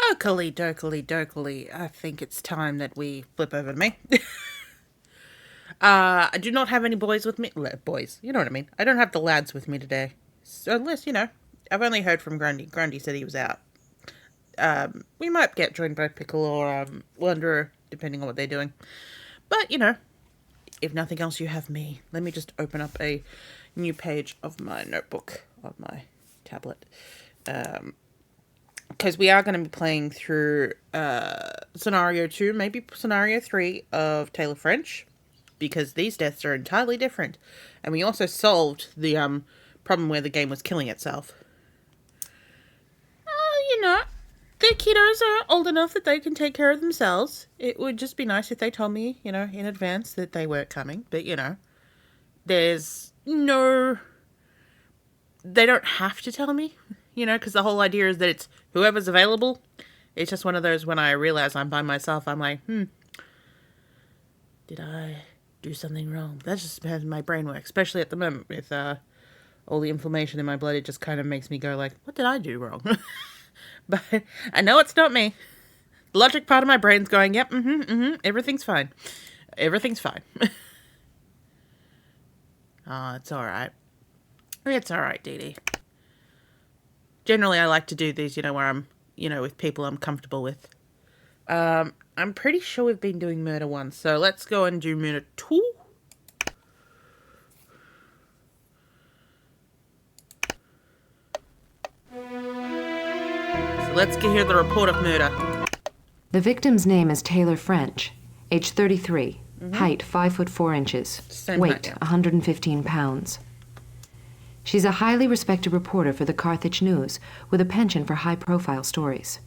Oakley dokley dokley. I think it's time that we flip over to me. I do not have any boys with me. Boys, you know what I mean. I don't have the lads with me today. So unless, I've only heard from Grundy. Grundy said he was out. We might get joined by Pickle or Wanderer, depending on what they're doing. But, if nothing else, you have me. Let me just open up a new page of my notebook on my tablet. Because we are going to be playing through Scenario 2, maybe Scenario 3 of Taylor French. Because these deaths are entirely different. And we also solved the problem where the game was killing itself. The kiddos are old enough that they can take care of themselves. It would just be nice if they told me, in advance that they weren't coming. But, there's no... They don't have to tell me, because the whole idea is that it's whoever's available. It's just one of those when I realize I'm by myself, I'm like, did I do something wrong? That's just how my brain works, especially at the moment with all the inflammation in my blood. It just kind of makes me go like, what did I do wrong? But I know it's not me. The logic part of my brain's going, yep, everything's fine. Everything's fine. Oh, it's alright. It's alright, Dee Dee. Generally, I like to do these, where I'm, with people I'm comfortable with. I'm pretty sure we've been doing murder once, so let's go and do murder 2. Let's get here the report of murder. The victim's name is Taylor French, age 33, height 5 foot 4 inches, Same weight height, yeah. 115 pounds. She's a highly respected reporter for the Carthage News with a penchant for high-profile stories.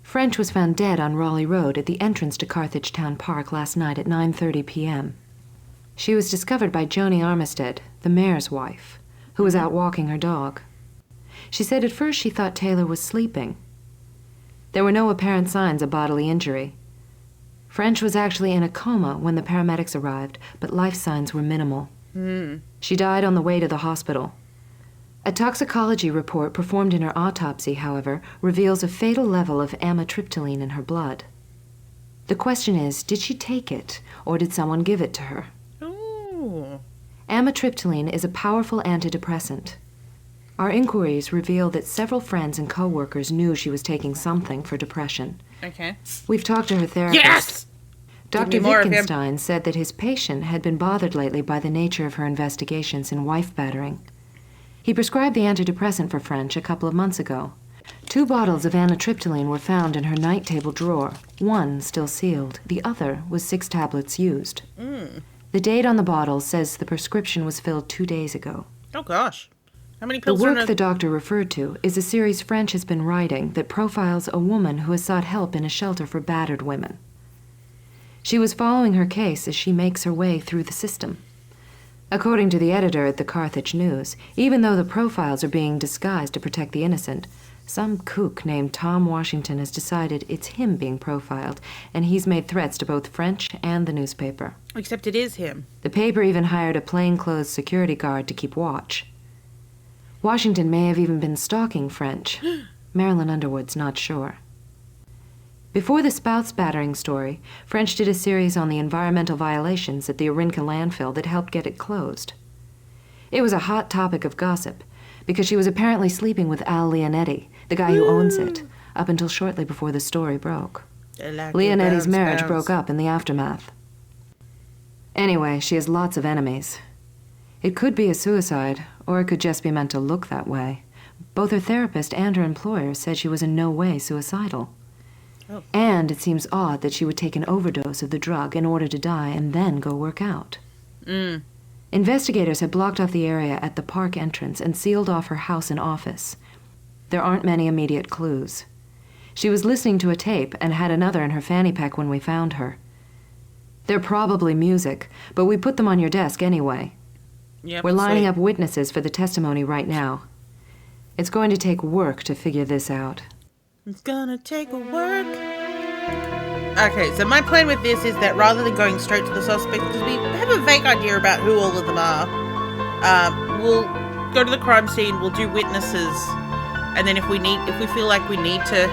French was found dead on Raleigh Road at the entrance to Carthage Town Park last night at 9:30 p.m. She was discovered by Joni Armistead, the mayor's wife, who was out walking her dog. She said at first she thought Taylor was sleeping. There were no apparent signs of bodily injury. French was actually in a coma when the paramedics arrived, but life signs were minimal. She died on the way to the hospital. A toxicology report performed in her autopsy, however, reveals a fatal level of amitriptyline in her blood. The question is, did she take it, or did someone give it to her? Ooh. Amitriptyline is a powerful antidepressant. Our inquiries reveal that several friends and co-workers knew she was taking something for depression. Okay. We've talked to her therapist. Yes! Dr. Give me more of him. Wittgenstein said that his patient had been bothered lately by the nature of her investigations in wife battering. He prescribed the antidepressant for French a couple of months ago. 2 bottles of amitriptyline were found in her night table drawer, one still sealed. The other was 6 tablets used. The date on the bottle says the prescription was filled 2 days ago. Oh, gosh. How many The pills are in work a... the doctor referred to is a series French has been writing that profiles a woman who has sought help in a shelter for battered women. She was following her case as she makes her way through the system. According to the editor at the Carthage News, even though the profiles are being disguised to protect the innocent, some kook named Tom Washington has decided it's him being profiled, and he's made threats to both French and the newspaper. Except it is him. The paper even hired a plainclothes security guard to keep watch. Washington may have even been stalking French. Marilyn Underwood's not sure. Before the Spouts battering story, French did a series on the environmental violations at the Orinka landfill that helped get it closed. It was a hot topic of gossip, because she was apparently sleeping with Al Leonetti, the guy who owns it, up until shortly before the story broke. Leonetti's marriage broke up in the aftermath. Anyway, she has lots of enemies. It could be a suicide, or it could just be meant to look that way. Both her therapist and her employer said she was in no way suicidal. Oh. And it seems odd that she would take an overdose of the drug in order to die and then go work out. Investigators have blocked off the area at the park entrance and sealed off her house and office. There aren't many immediate clues. She was listening to a tape and had another in her fanny pack when we found her. They're probably music, but we put them on your desk anyway. Yep, We're lining sweet. up witnesses for the testimony right now. It's going to take work to figure this out. It's gonna take a work. Okay, so my plan with this is that rather than going straight to the suspect, because we have a vague idea about who all of them are, we'll go to the crime scene, we'll do witnesses, and then if we feel like we need to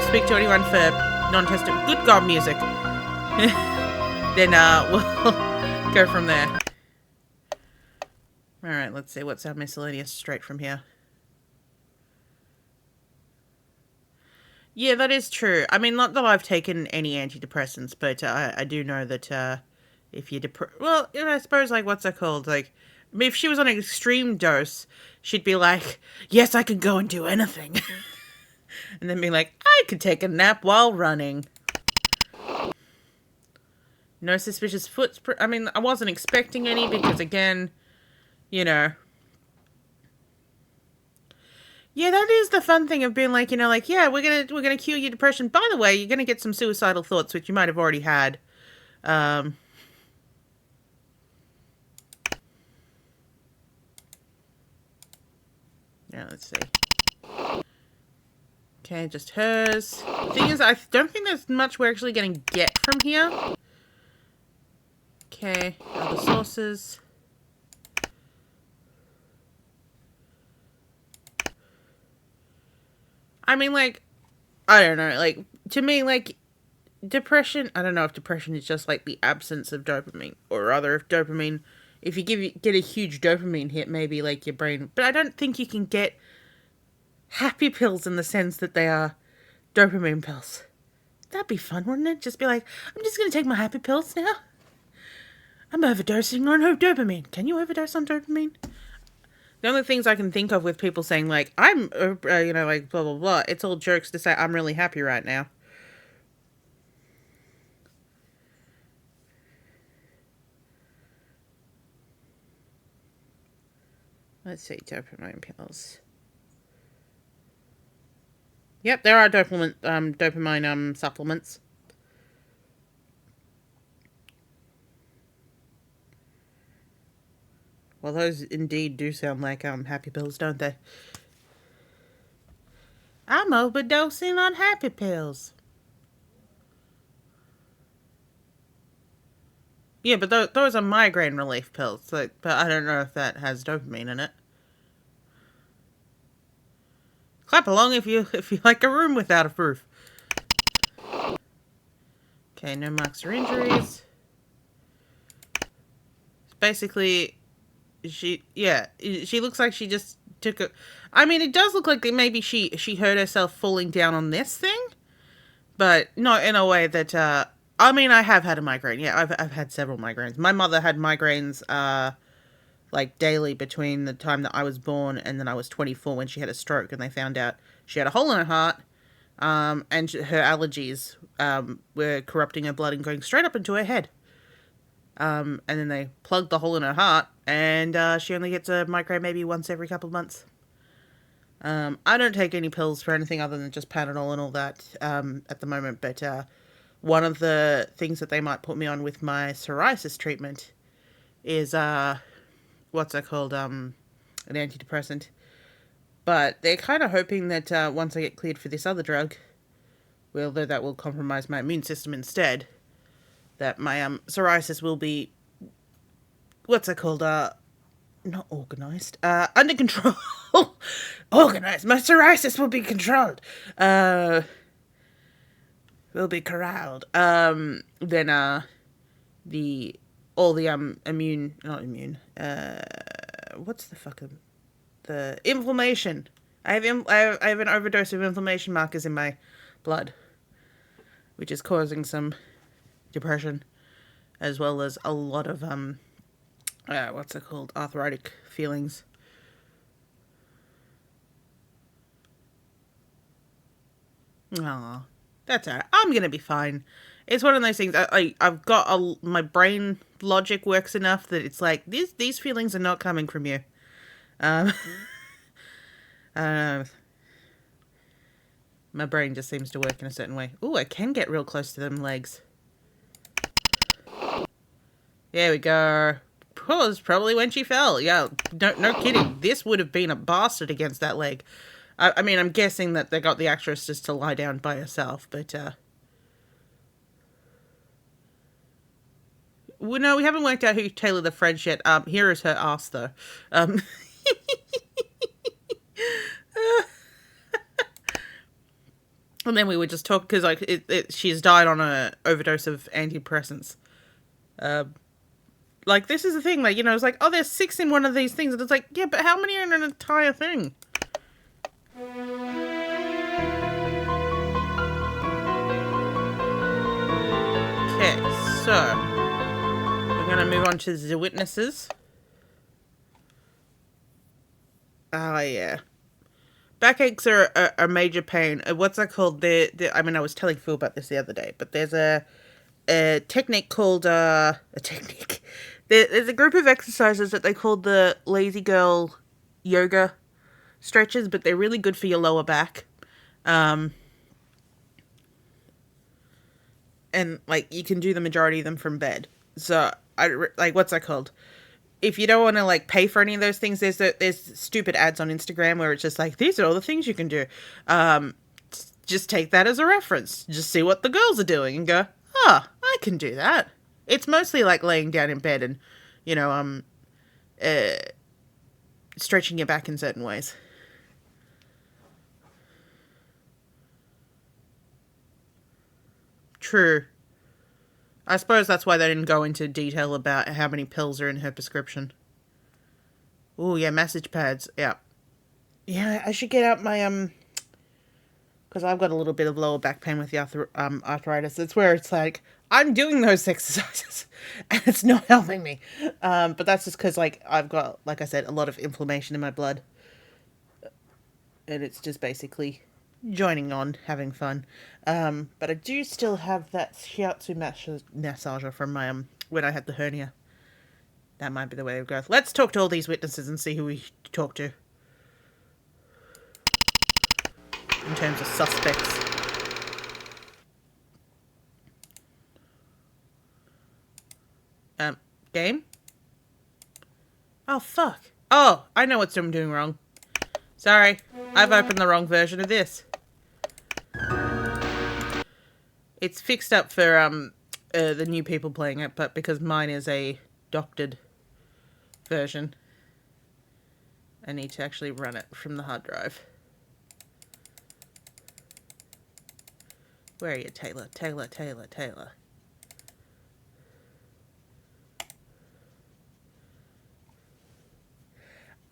spend speak to anyone for non-tested good God music, then we'll go from there. Alright, let's see. What's our miscellaneous straight from here? Yeah, that is true. I mean, not that I've taken any antidepressants, but I do know that if you're well, I suppose, like, what's that called? Like, I mean, if she was on an extreme dose, she'd be like, yes, I can go and do anything. And then be like, I could take a nap while running. No suspicious footprints. I mean, I wasn't expecting any because, again, you know. Yeah, that is the fun thing of being like, you know, like, yeah, we're gonna cure your depression. By the way, you're gonna get some suicidal thoughts, which you might have already had. Yeah, let's see. Okay, just hers. The thing is, I don't think there's much we're actually gonna get from here. Okay, other sources. I mean, like, I don't know, like, to me, like, depression, I don't know if depression is just, like, the absence of dopamine, or rather, if dopamine, if you get a huge dopamine hit, maybe, like, your brain, but I don't think you can get happy pills in the sense that they are dopamine pills. That'd be fun, wouldn't it? Just be like, I'm just gonna take my happy pills now. I'm overdosing on dopamine. Can you overdose on dopamine? The only things I can think of with people saying, like, I'm, you know, like, blah, blah, blah, it's all jokes to say I'm really happy right now. Let's see, dopamine pills. Yep, there are dopamine supplements. Well, those indeed do sound like happy pills, don't they? I'm overdosing on happy pills. Yeah, but those are migraine relief pills. So, but I don't know if that has dopamine in it. Clap along if you like a room without a roof. Okay, no marks or injuries. Basically, she looks like she just took a. I mean, it does look like maybe she hurt herself falling down on this thing, but not in a way that. I mean, I have had a migraine. Yeah, I've had several migraines. My mother had migraines like daily between the time that I was born and then I was 24 when she had a stroke, and they found out she had a hole in her heart, and her allergies were corrupting her blood and going straight up into her head. And then they plugged the hole in her heart, and she only gets a migraine maybe once every couple of months. I don't take any pills for anything other than just Panadol and all that at the moment, but one of the things that they might put me on with my psoriasis treatment is, what's that called, an antidepressant. But they're kind of hoping that once I get cleared for this other drug, although that will compromise my immune system instead, that my psoriasis will be, what's that called, not organised, under control. Organised. My psoriasis will be controlled. Will be corralled. Then all the immune, not immune, what's the fucking, the inflammation. I have an overdose of inflammation markers in my blood, which is causing some depression, as well as a lot of what's it called, arthritic feelings. Aw, that's alright. I'm gonna be fine. It's one of those things. I've got my brain logic works enough that it's like these feelings are not coming from you. I don't know. My brain just seems to work in a certain way. Ooh, I can get real close to them legs. There we go. Was probably when she fell. Yeah, no kidding. This would have been a bastard against that leg. I mean, I'm guessing that they got the actress just to lie down by herself, but well, no, we haven't worked out who Taylor the French yet. Here is her ass, though. And then we would just talk, because, like, she's died on a overdose of antidepressants. Like, this is the thing, like, you know, it's like, oh, there's 6 in one of these things. And it's like, yeah, but how many are in an entire thing? Okay, so we're going to move on to the witnesses. Oh, yeah. Backaches are a major pain. What's that called? I mean, I was telling Phil about this the other day, but there's a technique called, a technique. There's a group of exercises that they call the lazy girl yoga stretches, but they're really good for your lower back. And, like, you can do the majority of them from bed. So, like, what's that called? If you don't want to, like, pay for any of those things, there's stupid ads on Instagram where it's just like, these are all the things you can do. Just take that as a reference. Just see what the girls are doing and go, oh, I can do that. It's mostly like laying down in bed and, you know, stretching your back in certain ways. True. I suppose that's why they didn't go into detail about how many pills are in her prescription. Oh, yeah, massage pads. Yeah. Yeah, I should get out my, because I've got a little bit of lower back pain with the arthritis. It's where it's like, I'm doing those exercises, and it's not helping me. But that's just because, like, I've got, like I said, a lot of inflammation in my blood. And it's just basically joining on, having fun. But I do still have that shiatsu massager from my, when I had the hernia. That might be the way to go. Let's talk to all these witnesses and see who we talk to. In terms of suspects. Game? Oh, fuck. Oh, I know what I'm doing wrong. Sorry. I've opened the wrong version of this. It's fixed up for, the new people playing it, but because mine is a doctored version, I need to actually run it from the hard drive. Where are you, Taylor? Taylor.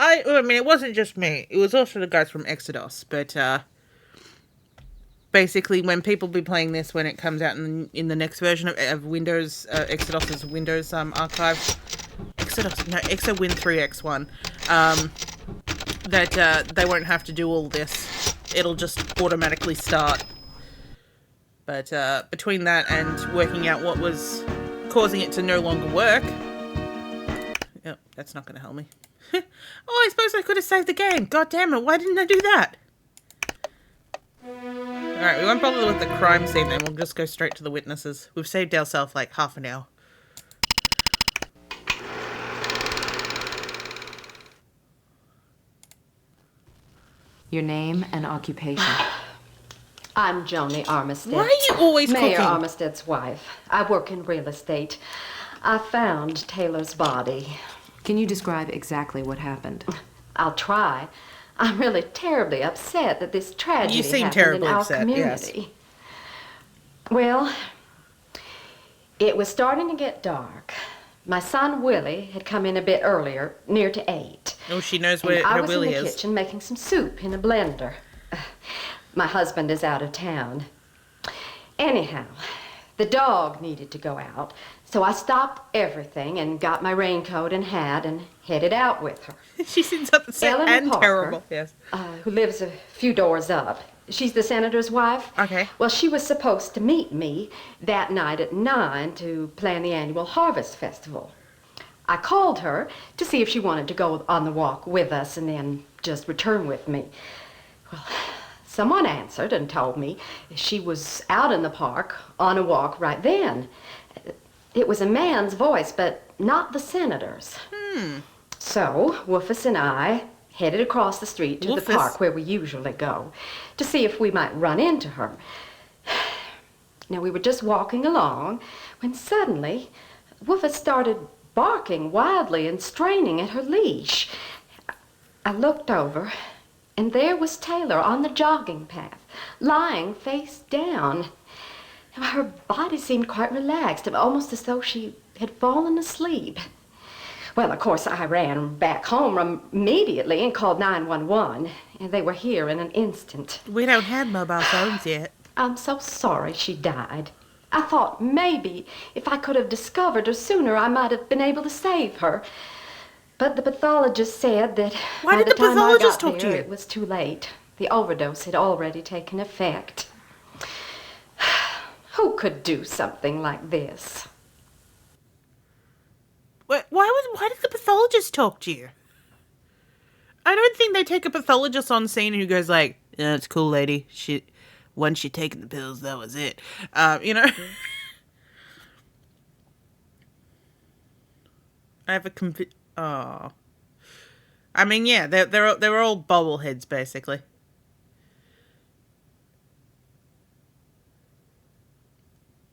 I mean, it wasn't just me. It was also the guys from Exodus. But, basically, when people be playing this, when it comes out in the next version of Windows, Exodus's Windows, archive. Exawin 3x1. That, they won't have to do all this. It'll just automatically start. But, between that and working out what was causing it to no longer work... Oh, that's not going to help me. Oh, I suppose I could have saved the game. God damn it, why didn't I do that? Alright, we won't bother with the crime scene then. We'll just go straight to the witnesses. We've saved ourselves like half an hour. Your name and occupation. I'm Joni Armistead. Why are you always Mayor cooking? Armistead's wife. I work in real estate. I found Taylor's body. Can you describe exactly what happened? I'll try. I'm really terribly upset that this tragedy You seem happened terribly in our upset, community. yes. Well, it was starting to get dark. My son Willie had come in a bit earlier, near to 8. Oh, she knows And where I her was Willie in the is. kitchen making some soup in a blender. My husband is out of town. Anyhow, the dog needed to go out, so I stopped everything and got my raincoat and hat and headed out with her. She seems upset Ellen and Parker, terrible. Yes. Who lives a few doors up. She's the senator's wife. Okay. Well, she was supposed to meet me that night at 9 to plan the annual Harvest Festival. I called her to see if she wanted to go on the walk with us and then just return with me. Well, someone answered and told me she was out in the park on a walk right then. It was a man's voice, but not the senator's. So, Woofus and I headed across the street to the park where we usually go to see if we might run into her. Now, we were just walking along when suddenly Woofus started barking wildly and straining at her leash. I looked over, and there was Taylor on the jogging path, lying face down. Her body seemed quite relaxed, almost as though she had fallen asleep. Well, of course, I ran back home immediately and called 911, and they were here in an instant. We don't have mobile phones yet. I'm so sorry she died. I thought maybe if I could have discovered her sooner, I might have been able to save her. But the pathologist said that Why by did the the time I pathologist got talk to there, you? it was too late. The overdose had already taken effect. Who could do something like this? Why did the pathologist talk to you? I don't think they take a pathologist on scene who goes like, "Yeah, it's cool, lady. Once she taken the pills, that was it." You know. I have a oh. I mean, yeah, they're all bobbleheads basically.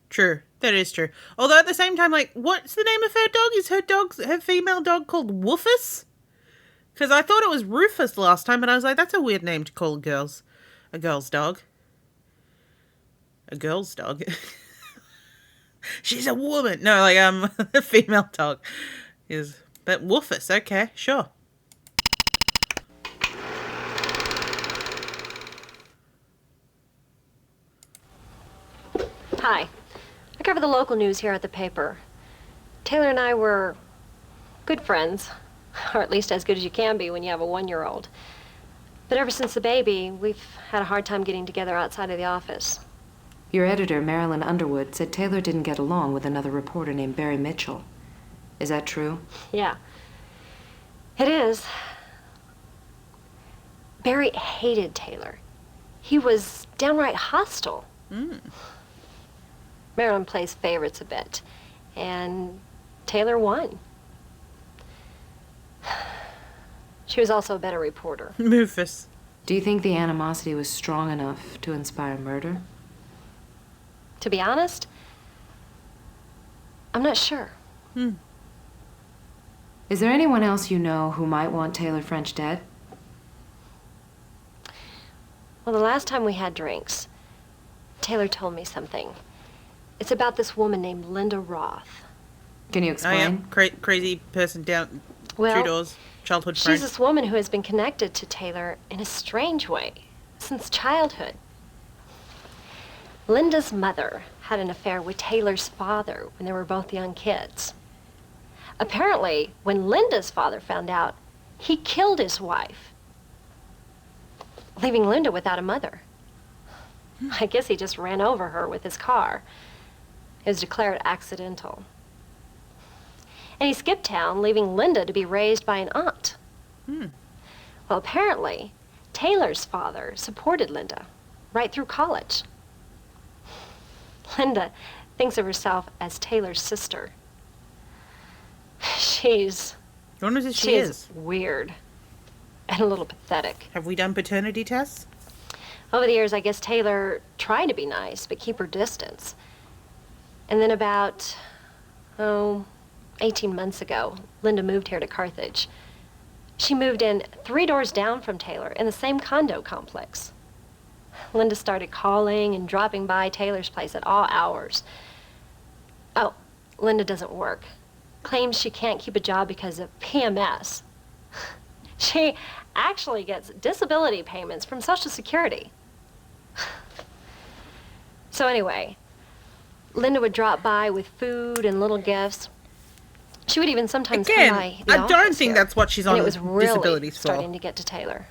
True, that is true. Although at the same time, like, what's the name of her dog? Is her female dog called Woofus? Because I thought it was Rufus last time, but I was like, that's a weird name to call a girl's dog. A girl's dog. She's a woman. No, like a female dog but Woofus. Okay, sure. Hi. I cover the local news here at the paper. Taylor and I were good friends, or at least as good as you can be when you have a 1-year-old. But ever since the baby, we've had a hard time getting together outside of the office. Your editor, Marilyn Underwood, said Taylor didn't get along with another reporter named Barry Mitchell. Is that true? Yeah. It is. Barry hated Taylor. He was downright hostile. Marilyn plays favorites a bit, and Taylor won. She was also a better reporter. Rufus. Do you think the animosity was strong enough to inspire murder? To be honest, I'm not sure. Is there anyone else you know who might want Taylor French dead? Well, the last time we had drinks, Taylor told me something. It's about this woman named Linda Roth. Can you I explain? am crazy person down Well, 2 doors. Childhood friend. she's this woman who has been connected to Taylor in a strange way since childhood. Linda's mother had an affair with Taylor's father when they were both young kids. Apparently, when Linda's father found out, he killed his wife, leaving Linda without a mother. I guess he just ran over her with his car. It was declared accidental. And he skipped town, leaving Linda to be raised by an aunt. Well, apparently, Taylor's father supported Linda right through college. Linda thinks of herself as Taylor's sister. She's When was it she is? weird and a little pathetic. Have we done paternity tests? Over the years, I guess Taylor tried to be nice, but keep her distance. And then about, 18 months ago, Linda moved here to Carthage. She moved in 3 doors down from Taylor in the same condo complex. Linda started calling and dropping by Taylor's place at all hours. Oh, Linda doesn't work. Claims she can't keep a job because of PMS. She actually gets disability payments from Social Security. So anyway, Linda would drop by with food and little gifts. She would even sometimes Again, come by the I don't office think here, that's what she's and on it was really disabilities for. starting to get to Taylor.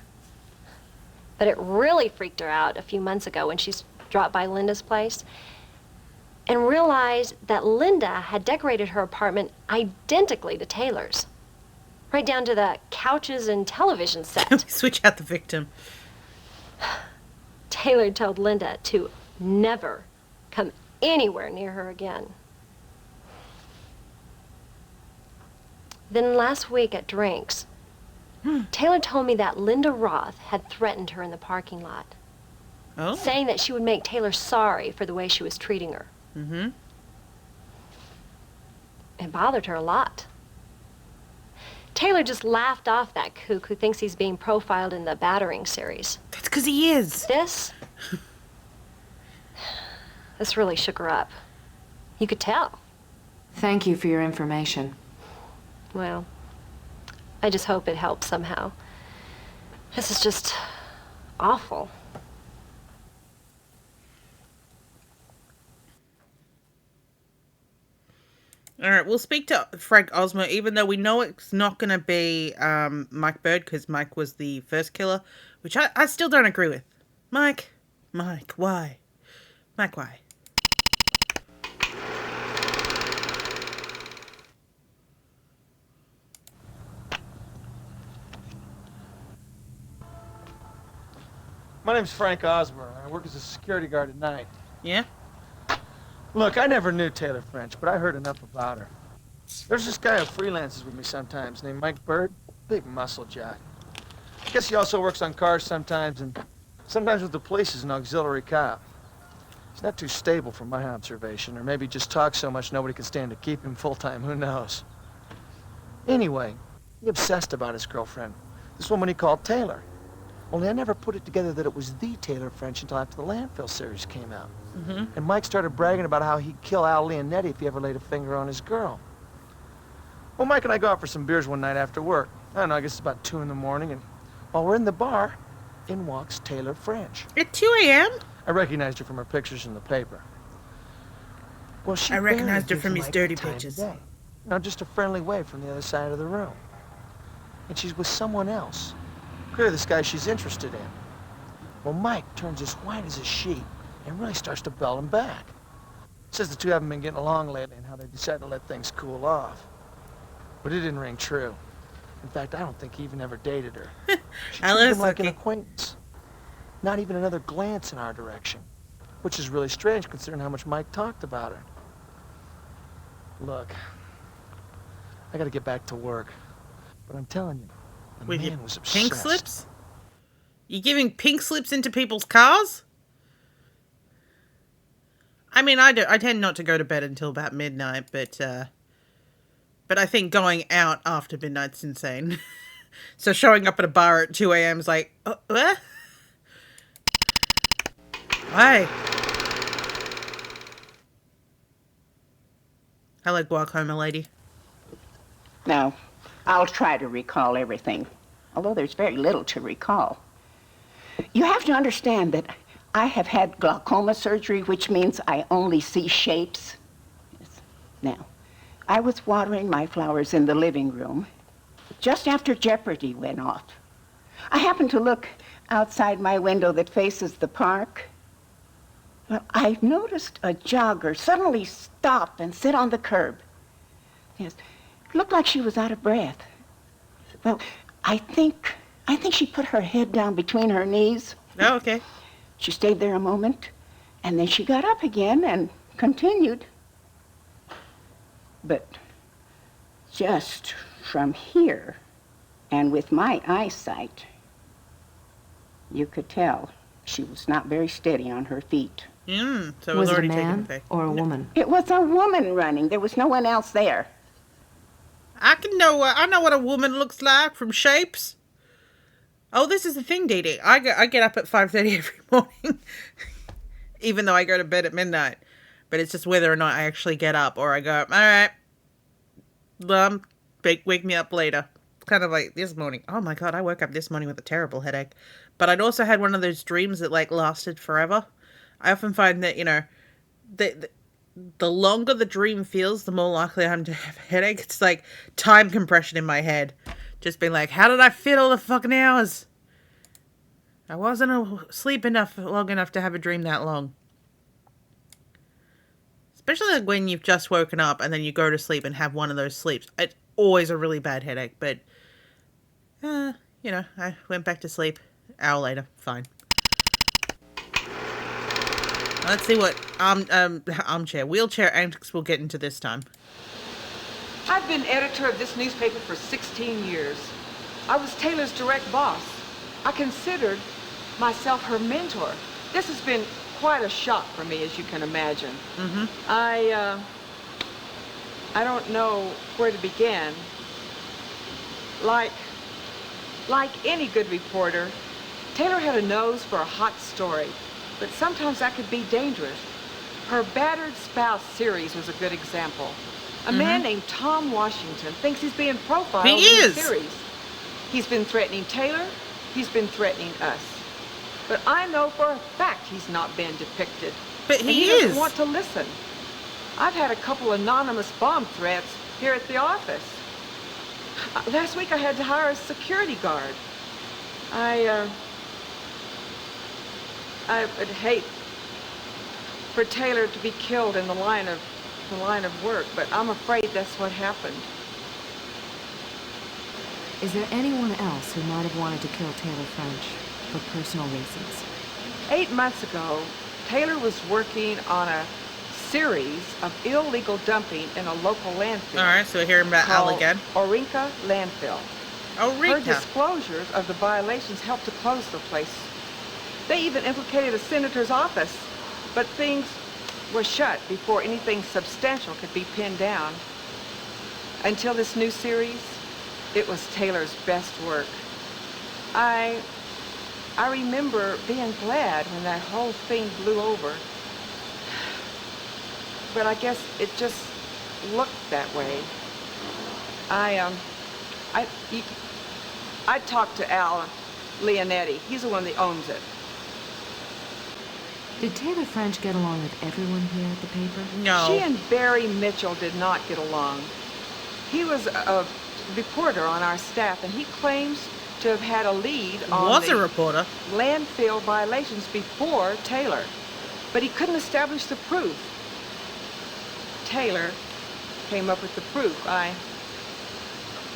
But it really freaked her out a few months ago when she dropped by Linda's place and realized that Linda had decorated her apartment identically to Taylor's, right down to the couches and television set. Switch out the victim. Taylor told Linda to never come anywhere near her again. Then last week at drinks, Taylor told me that Linda Roth had threatened her in the parking lot, Oh. saying that she would make Taylor sorry for the way she was treating her. It bothered her a lot. Taylor just laughed off that kook who thinks he's being profiled in the battering series. That's because he is. This This really shook her up. You could tell. Thank you for your information. Well, I just hope it helps somehow. This is just awful. All right, we'll speak to Frank Osmer, even though we know it's not going to be Mike Bird, because Mike was the first killer, which I still don't agree with. Mike, why? Mike, why? My name's Frank Osmer. I work as a security guard at night. Yeah? Look, I never knew Taylor French, but I heard enough about her. There's this guy who freelances with me sometimes named Mike Bird. Big muscle jock. I guess he also works on cars sometimes, and sometimes with the police as an auxiliary cop. He's not too stable from my observation, or maybe just talks so much nobody can stand to keep him full-time, who knows. Anyway, he obsessed about his girlfriend, this woman he called Taylor. Only I never put it together that it was the Taylor French until after the Landfill series came out. Mm-hmm. And Mike started bragging about how he'd kill Al Leonetti if he ever laid a finger on his girl. Well, Mike and I go out for some beers one night after work. I don't know, I guess it's about 2 in the morning, and while we're in the bar, in walks Taylor French. At 2 a.m.? I recognized her from her pictures in the paper. Well, she I recognized her barely from gives his Mike dirty the time of pictures. day. You know, just a friendly wave from the other side of the room. And she's with someone else. Clearly this guy she's interested in. Well, Mike turns as white as a sheet and really starts to bell him back. Says the two haven't been getting along lately and how they decided to let things cool off. But it didn't ring true. In fact, I don't think he even ever dated her. She treated him like an acquaintance. Not even another glance in our direction. Which is really strange considering how much Mike talked about her. Look, I gotta get back to work. But I'm telling you, the With your man was obsessed. pink slips? You giving pink slips into people's cars? I mean, I tend not to go to bed until about midnight, but I think going out after midnight's insane. So showing up at a bar at 2 a.m. is like, what? Why? Hello, glaucoma lady. Now, I'll try to recall everything, although there's very little to recall. You have to understand that I have had glaucoma surgery, which means I only see shapes. Yes. Now, I was watering my flowers in the living room just after Jeopardy went off. I happened to look outside my window that faces the park. Well, I noticed a jogger suddenly stop and sit on the curb. Yes, it looked like she was out of breath. Well, I think she put her head down between her knees. Oh, okay. She stayed there a moment, and then she got up again and continued. But just from here, and with my eyesight, you could tell she was not very steady on her feet. So it Was it a already taken man effect. or a woman? It was a woman running. There was no one else there. I know what a woman looks like from shapes. Oh, this is the thing, Dee Dee. I get up at 5:30 every morning, even though I go to bed at midnight. But it's just whether or not I actually get up, or I go, all right, wake me up later. Kind of like this morning. Oh my god, I woke up this morning with a terrible headache. But I'd also had one of those dreams that like lasted forever. I often find that, you know, the longer the dream feels, the more likely I'm to have a headache. It's like time compression in my head. Just being like, how did I fit all the fucking hours? I wasn't asleep long enough to have a dream that long. Especially like when you've just woken up and then you go to sleep and have one of those sleeps. It's always a really bad headache, but, you know, I went back to sleep. Hour later, fine. Let's see what wheelchair antics we'll get into this time. I've been editor of this newspaper for 16 years. I was Taylor's direct boss. I considered myself her mentor. This has been quite a shock for me, as you can imagine. Mm-hmm. I don't know where to begin. Like any good reporter, Taylor had a nose for a hot story. but sometimes that could be dangerous. Her battered spouse series was a good example. A man named Tom Washington thinks he's being profiled in the series. He's been threatening Taylor. He's been threatening us. But I know for a fact he's not been depicted. But he doesn't want to listen. I've had a couple anonymous bomb threats here at the office. Last week I had to hire a security guard. I would hate for Taylor to be killed in the line of work, but I'm afraid that's what happened. Is there anyone else who might have wanted to kill Taylor French for personal reasons? 8 months ago, Taylor was working on a series of illegal dumping in a local landfill. All right, so we're hearing about Al again. Orinka Landfill. Orinka. Her disclosures of the violations helped to close the place. They even implicated a senator's office, but things were shut before anything substantial could be pinned down. Until this new series, it was Taylor's best work. I remember being glad when that whole thing blew over. But I guess it just looked that way. I talked to Al Leonetti. He's the one that owns it. Did Taylor French get along with everyone here at the paper? No. She and Barry Mitchell did not get along. He was a reporter on our staff, and he claims to have had a lead on a reporter. Landfill violations before Taylor, but he couldn't establish the proof. Taylor came up with the proof. I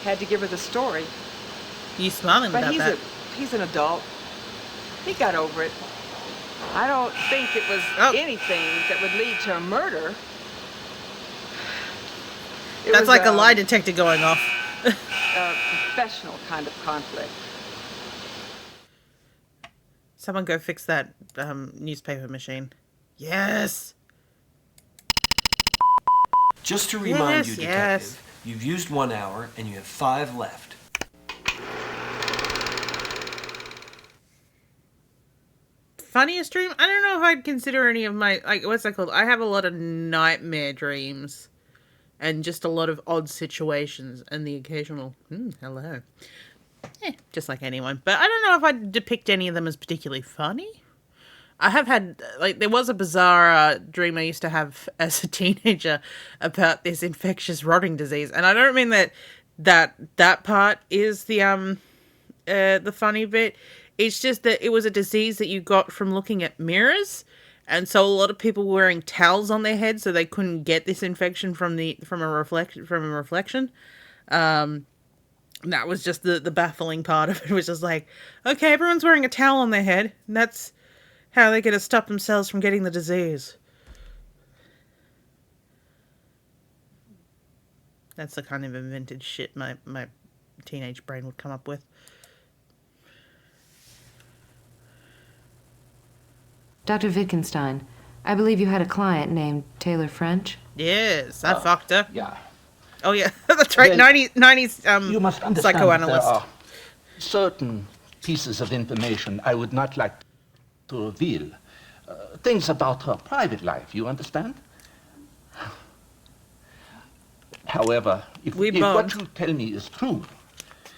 had to give her the story. You smiling but about that? He's an adult. He got over it. I don't think it was anything that would lead to a murder. That's like a lie detector going off. A professional kind of conflict. Someone go fix that newspaper machine. Yes. Just to remind you, Detective, you've used 1 hour and you have 5 left. Funniest dream? I don't know if I'd consider any of my, like, what's that called? I have a lot of nightmare dreams. And just a lot of odd situations and the occasional, hello. Just like anyone. But I don't know if I'd depict any of them as particularly funny. I have had, like, there was a bizarre dream I used to have as a teenager about this infectious rotting disease. And I don't mean that part is the funny bit. It's just that it was a disease that you got from looking at mirrors. And so a lot of people were wearing towels on their head so they couldn't get this infection from a reflection. That was just the baffling part of it. It was just like, okay, everyone's wearing a towel on their head. And that's how they're going to stop themselves from getting the disease. That's the kind of invented shit my teenage brain would come up with. Dr. Wittgenstein, I believe you had a client named Taylor French? Yes, I fucked her. Yeah. Oh, yeah, that's right. Well, 90s you must understand psychoanalyst. There are certain pieces of information I would not like to reveal. Things about her private life, you understand? However, if what you tell me is true,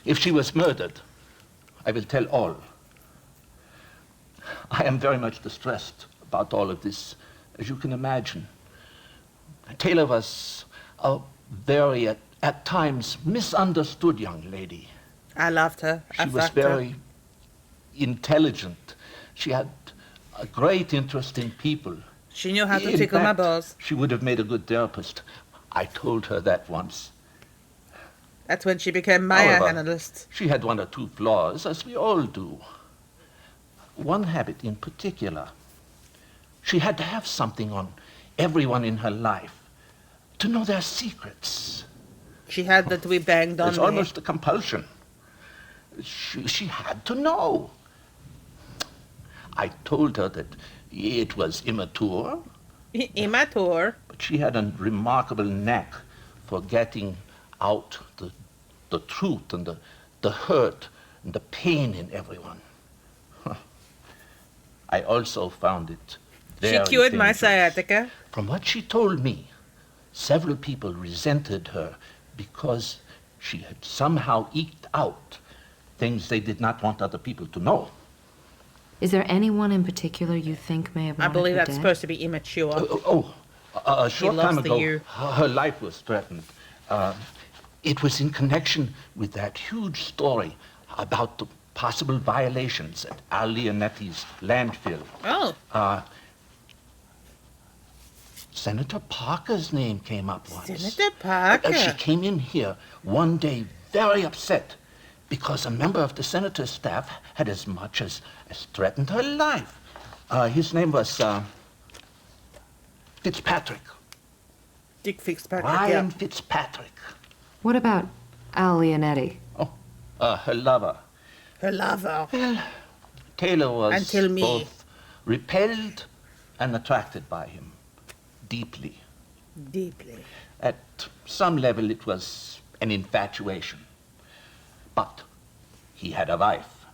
if she was murdered, I will tell all. I am very much distressed about all of this, as you can imagine. Taylor was a very, at times, misunderstood young lady. I loved her. She was very intelligent. She had a great interest in people. She knew how to tickle my balls. She would have made a good therapist. I told her that once. That's when she became my analyst. She had 1 or 2 flaws, as we all do. One habit in particular. She had to have something on everyone in her life to know their secrets. She had that we banged on. It's almost a compulsion. She had to know. I told her that it was immature. Immature? But she had a remarkable knack for getting out the truth and the hurt and the pain in everyone. I also found it She very cured my dangerous. sciatica. From what she told me, several people resented her because she had somehow eked out things they did not want other people to know. Is there anyone in particular you think may have I wanted believe her that's dead? supposed to be immature. A short lost time the ago, you. her life was threatened. It was in connection with that huge story about the possible violations at Al Leonetti's landfill. Oh. Senator Parker's name came up once. Senator Parker. She came in here one day very upset because a member of the senator's staff had as much as threatened her life. His name was Fitzpatrick. Dick Fitzpatrick, Ryan yeah. Fitzpatrick. What about Al Leonetti? Her lover. Her lover. Well, Taylor was Until me. both repelled and attracted by him. Deeply. Deeply. At some level, it was an infatuation. But he had a wife.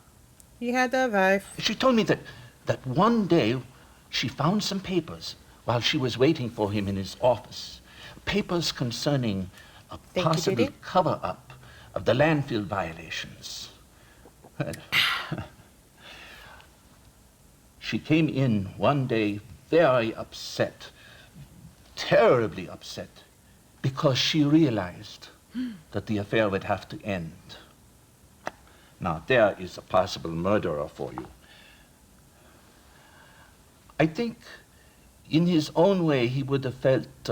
He had a wife. She told me that one day she found some papers while she was waiting for him in his office. Papers concerning a possible cover-up of the landfill violations. She came in one day very upset, terribly upset, because she realized that the affair would have to end. Now, there is a possible murderer for you. I think, in his own way, he would have felt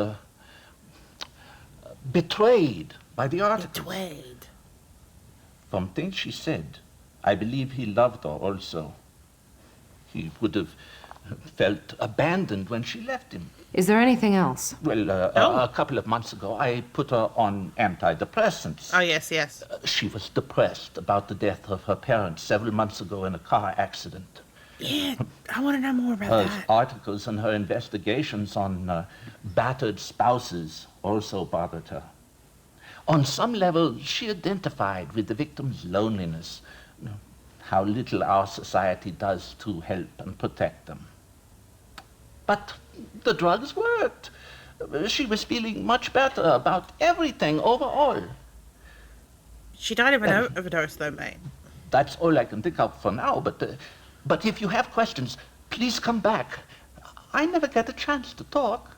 betrayed by the articles. Betrayed. From things she said, I believe he loved her also. He would have felt abandoned when she left him. Is there anything else? Well, a couple of months ago, I put her on antidepressants. Oh, yes, yes. She was depressed about the death of her parents several months ago in a car accident. Yeah, I want to know more about Her that. articles and her investigations on battered spouses also bothered her. On some level, she identified with the victim's loneliness, how little our society does to help and protect them. But the drugs worked. She was feeling much better about everything overall. She died of an overdose, though, mate. That's all I can think of for now, but if you have questions, please come back. I never get a chance to talk.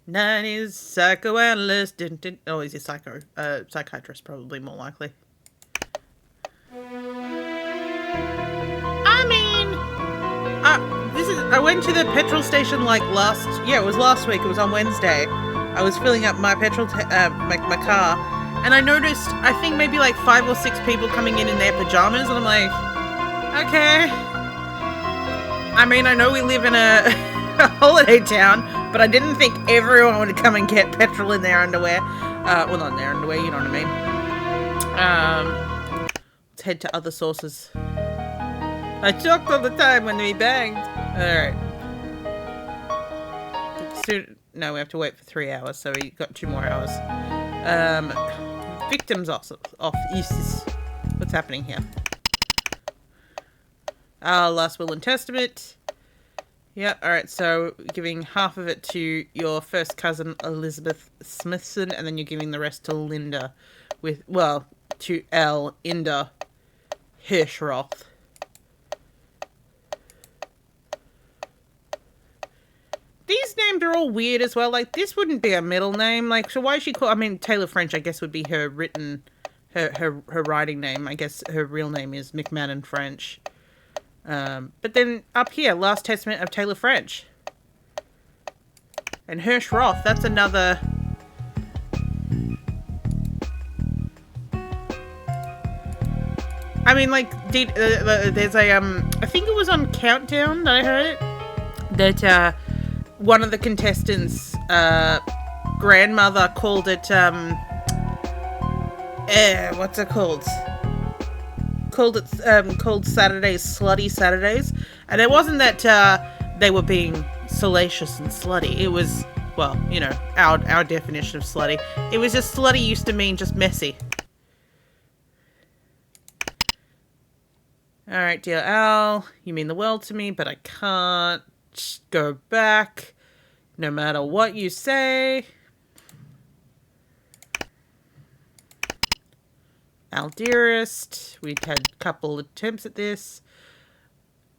90s psychoanalyst. Oh, he's a psychiatrist, probably more likely. I mean, I went to the petrol station it was last week. It was on Wednesday. I was filling up my petrol, my car, and I noticed, I think maybe like 5 or 6 people coming in their pajamas, and I'm like, okay. I mean, I know we live in a holiday town, but I didn't think everyone would come and get petrol in their underwear. Well, not in their underwear, you know what I mean. Let's head to other sources. I choked all the time when we banged. Alright. No, we have to wait for 3 hours, so we got 2 more hours. Victims off ISIS. What's happening here? Last will and testament. Yeah, alright, so giving half of it to your first cousin Elizabeth Smithson, and then you're giving the rest to Linda to L. Inda Hirschroth. These names are all weird as well. Like, this wouldn't be a middle name. Like, so why is she called... I mean, Taylor French, I guess, would be her writing name. I guess her real name is McMahon French. But then up here, Last Testament of Taylor French. And Hirsch Roth, that's another... I mean, like, there's a, I think it was on Countdown that I heard it, that, one of the contestants' grandmother called it, what's it called? Called Saturdays Slutty Saturdays, and it wasn't that they were being salacious and slutty. It was, well, you know, our definition of slutty. It was just slutty used to mean just messy. Alright, dear Al, you mean the world to me, but I can't go back, no matter what you say. Al, dearest, we'd had a couple attempts at this.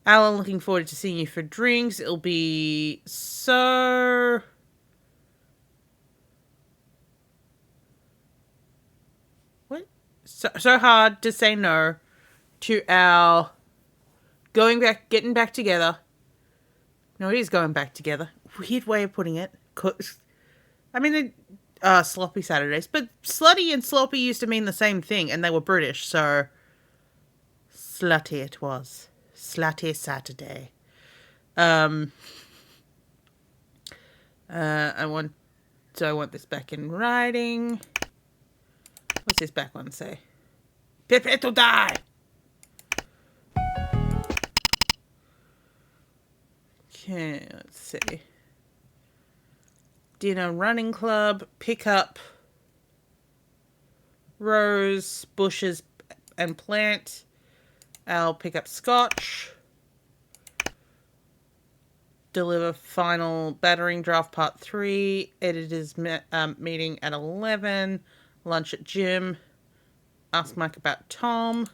Al, I'm looking forward to seeing you for drinks. It'll be so... What? So hard to say no to Al getting back together. No, it is going back together. Weird way of putting it. I mean, sloppy Saturdays. But slutty and sloppy used to mean the same thing, and they were British, so... Slutty it was. Slutty Saturday. I want this back in writing. What's this back one say? Prepare to die! Okay, let's see. Dinner, running club, pick up rose, bushes, and plant. I'll pick up scotch. Deliver final battering draft part 3. Editors meeting at 11. Lunch at gym. Ask Mike about Tom.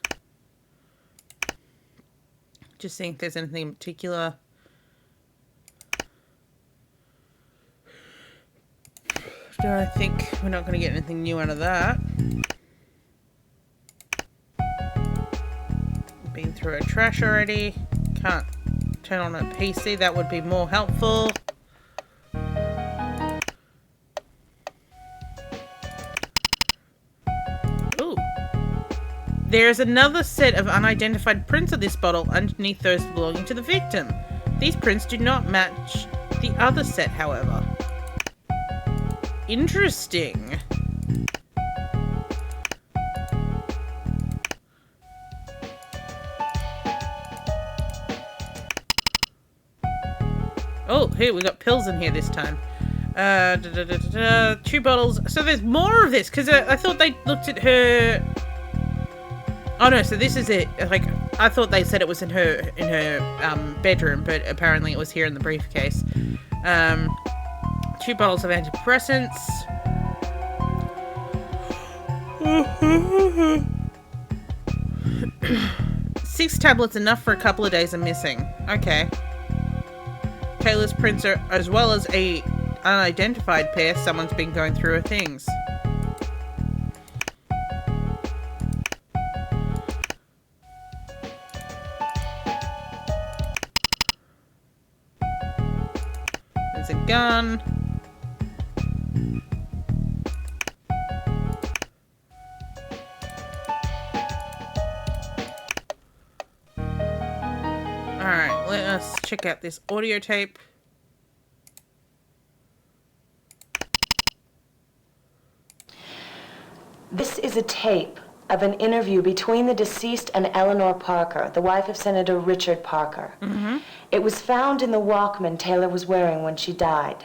Just seeing if there's anything in particular. I think we're not going to get anything new out of that. Been through a trash already. Can't turn on a PC. That would be more helpful. Ooh. There's another set of unidentified prints of this bottle underneath those belonging to the victim. These prints do not match the other set, however. Interesting. Oh, here, we got pills in here this time. 2 bottles. So there's more of this, because I thought they looked at her... Oh no, so this is it. Like, I thought they said it was in her bedroom, but apparently it was here in the briefcase. 2 bottles of antidepressants. 6 tablets, enough for a couple of days, are missing. Okay. Taylor's prints are, as well as a unidentified pair. Someone's been going through her things. There's a gun. Alright, let us check out this audio tape. This is a tape of an interview between the deceased and Eleanor Parker, the wife of Senator Richard Parker. Mm-hmm. It was found in the Walkman Taylor was wearing when she died.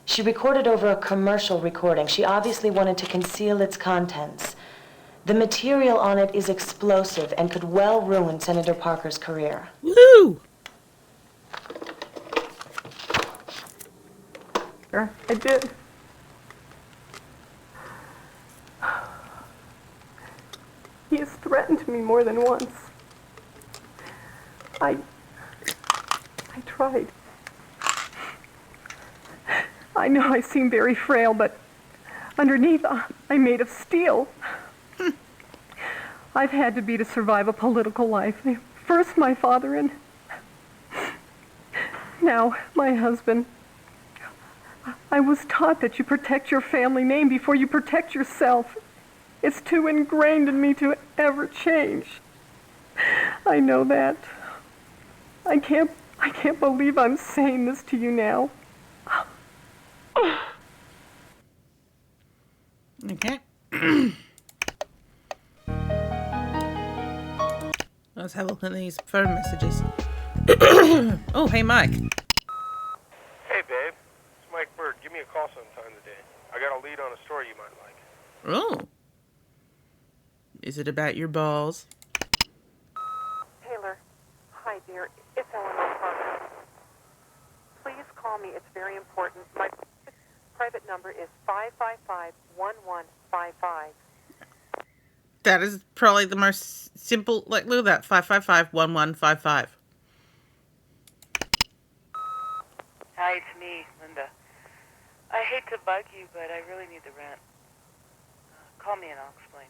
She recorded over a commercial recording. She obviously wanted to conceal its contents. The material on it is explosive and could well ruin Senator Parker's career. Woo! Sure, I did. He has threatened me more than once. I tried. I know I seem very frail, but underneath I'm made of steel. I've had to be to survive a political life. First my father and now my husband. I was taught that you protect your family name before you protect yourself. It's too ingrained in me to ever change. I know that. I can't believe I'm saying this to you now. Okay. Let's have a look at these phone messages. Oh, hey, Mike. Hey, babe. It's Mike Bird. Give me a call sometime today. I got a lead on a story you might like. Oh. Is it about your balls? Taylor, dear. It's Eleanor Parker. Please call me. It's very important. My private number is 555-1155. That is probably the most simple. Like, look at that. 555-1155. Hi, it's me, Linda. I hate to bug you, but I really need the rent. Call me and I'll explain.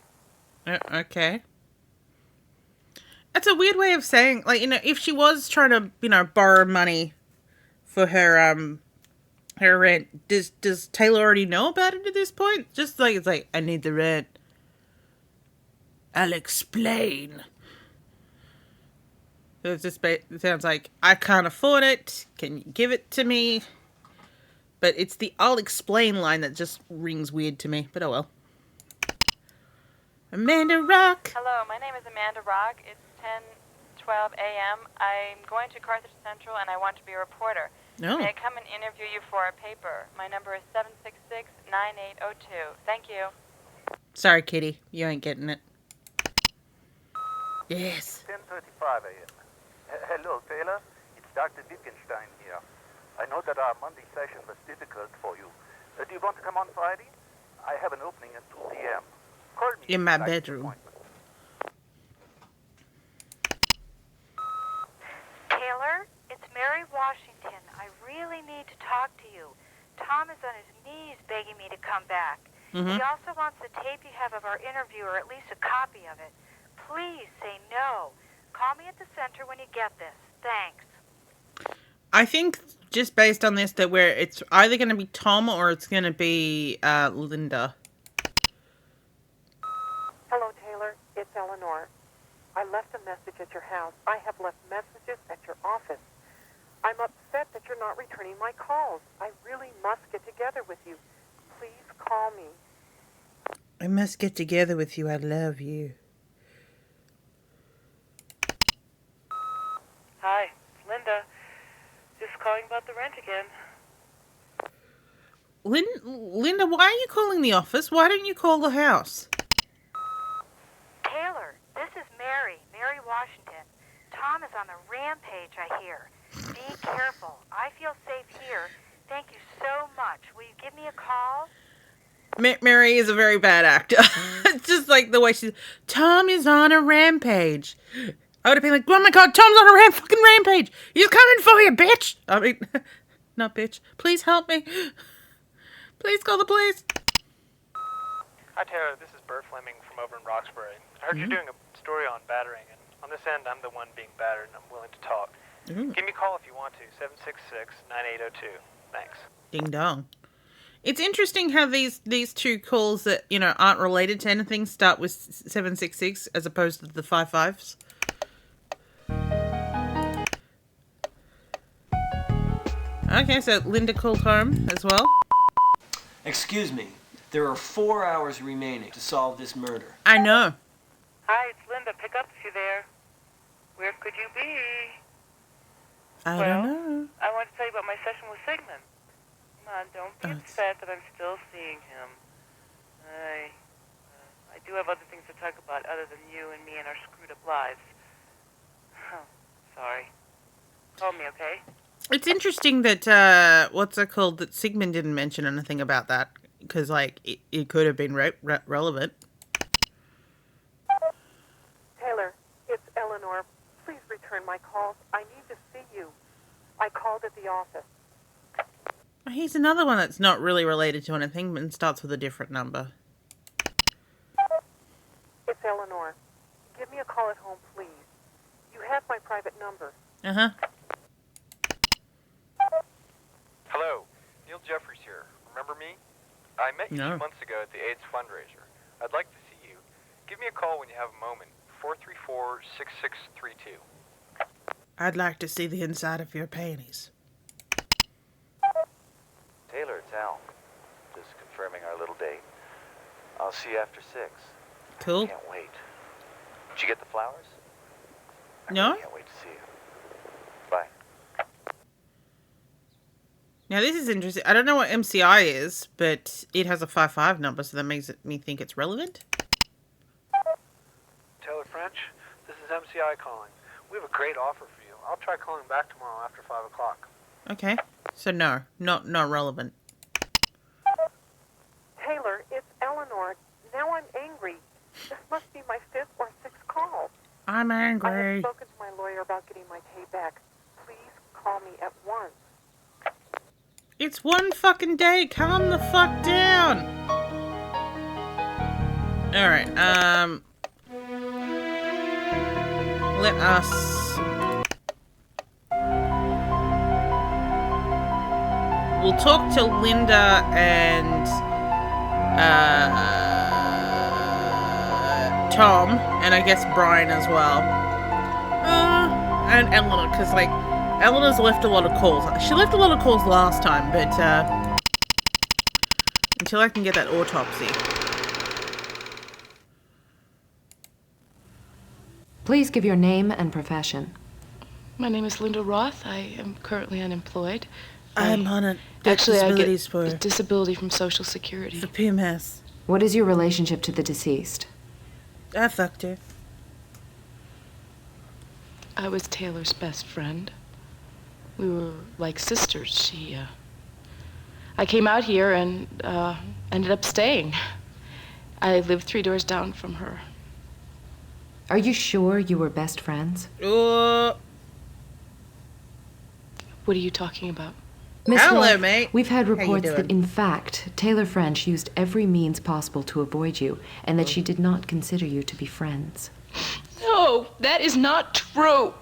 Okay. That's a weird way of saying, like, if she was trying to, borrow money for her rent, does Taylor already know about it at this point? Just like, it's like, I need the rent. I'll explain. It sounds like, I can't afford it. Can you give it to me? But it's the I'll explain line that just rings weird to me. But oh well. Amanda Rock. Hello, my name is Amanda Rock. It's 10:12 a.m. I'm going to Carthage Central and I want to be a reporter. Oh. May I come and interview you for a paper? My number is 766-9802. Thank you. Sorry, Kitty. You ain't getting it. Yes. 10:35 a.m. Hello, Taylor. It's Dr. Wittgenstein here. I know that our Monday session was difficult for you. Do you want to come on Friday? I have an opening at 2 p.m. Call me In my bedroom. Taylor, it's Mary Washington. I really need to talk to you. Tom is on his knees begging me to come back. Mm-hmm. He also wants the tape you have of our interview, or at least a copy of it. Please say no. Call me at the center when you get this. Thanks. I think just based on this that it's either going to be Tom or it's going to be Linda. Hello, Taylor. It's Eleanor. I left a message at your house. I have left messages at your office. I'm upset that you're not returning my calls. I really must get together with you. Please call me. I must get together with you. I love you. Hi, it's Linda. Just calling about the rent again. Linda, why are you calling the office? Why don't you call the house? Taylor, this is Mary Washington. Tom is on the rampage, I hear. Be careful. I feel safe here. Thank you so much. Will you give me a call? Mary is a very bad actor. It's just like the way Tom is on a rampage. I would have been like, oh my god, Tom's on a fucking rampage. He's coming for you, bitch. I mean, not bitch. Please help me. Please call the police. Hi, Taylor. This is Bert Fleming from over in Roxbury. I heard you're doing a story on battering, and on this end, I'm the one being battered, and I'm willing to talk. Give me a call if you want to. 766-9802. Thanks. Ding dong. It's interesting how these two calls that, aren't related to anything start with 766 as opposed to the 55s. Okay, so Linda called home as well. Excuse me. There are 4 hours remaining to solve this murder. I know. Hi, it's Linda. Pick up if you're there. Where could you be? I don't know. I want to tell you about my session with Sigmund. Come on, don't be upset that I'm still seeing him. I do have other things to talk about other than you and me and our screwed up lives. Oh, sorry. Call me, okay? It's interesting that, that Sigmund didn't mention anything about that. Because, it could have been relevant. Taylor, it's Eleanor. Please return my calls. I need to see you. I called at the office. He's another one that's not really related to anything, but starts with a different number. It's Eleanor. Give me a call at home, please. You have my private number. Uh-huh. Hello. Neil Jeffries here. Remember me? I met you 2 months ago at the AIDS fundraiser. I'd like to see you. Give me a call when you have a moment. 434-6632. I'd like to see the inside of your panties. Taylor, it's Al. Just confirming our little date. I'll see you after 6. Cool. I can't wait. Did you get the flowers? No? I can't wait to see you. Bye. Now, this is interesting. I don't know what MCI is, but it has a 55 number, so that makes me think it's relevant. Taylor French, this is MCI calling. We have a great offer for you. I'll try calling back tomorrow after 5 o'clock. Okay. So no, not relevant. Taylor, it's Eleanor. Now I'm angry. This must be my 5th or 6th call. I'm angry. I have spoken to my lawyer about getting my pay back. Please call me at once. It's one fucking day. Calm the fuck down. Alright, let us... We'll talk to Linda and, Tom, and I guess Brian as well. And Eleanor, because, like, Eleanor's left a lot of calls. She left a lot of calls last time, but, until I can get that autopsy. Please give your name and profession. My name is Linda Roth. I am currently unemployed. I'm on a disability from Social Security. For PMS. What is your relationship to the deceased? I fucked her. I was Taylor's best friend. We were like sisters. I came out here and ended up staying. I lived 3 doors down from her. Are you sure you were best friends? What are you talking about? Miss Hello, Roth, mate. we've had How you reports that, doing? in fact, Taylor French used every means possible to avoid you, and that she did not consider you to be friends. No, that is not true.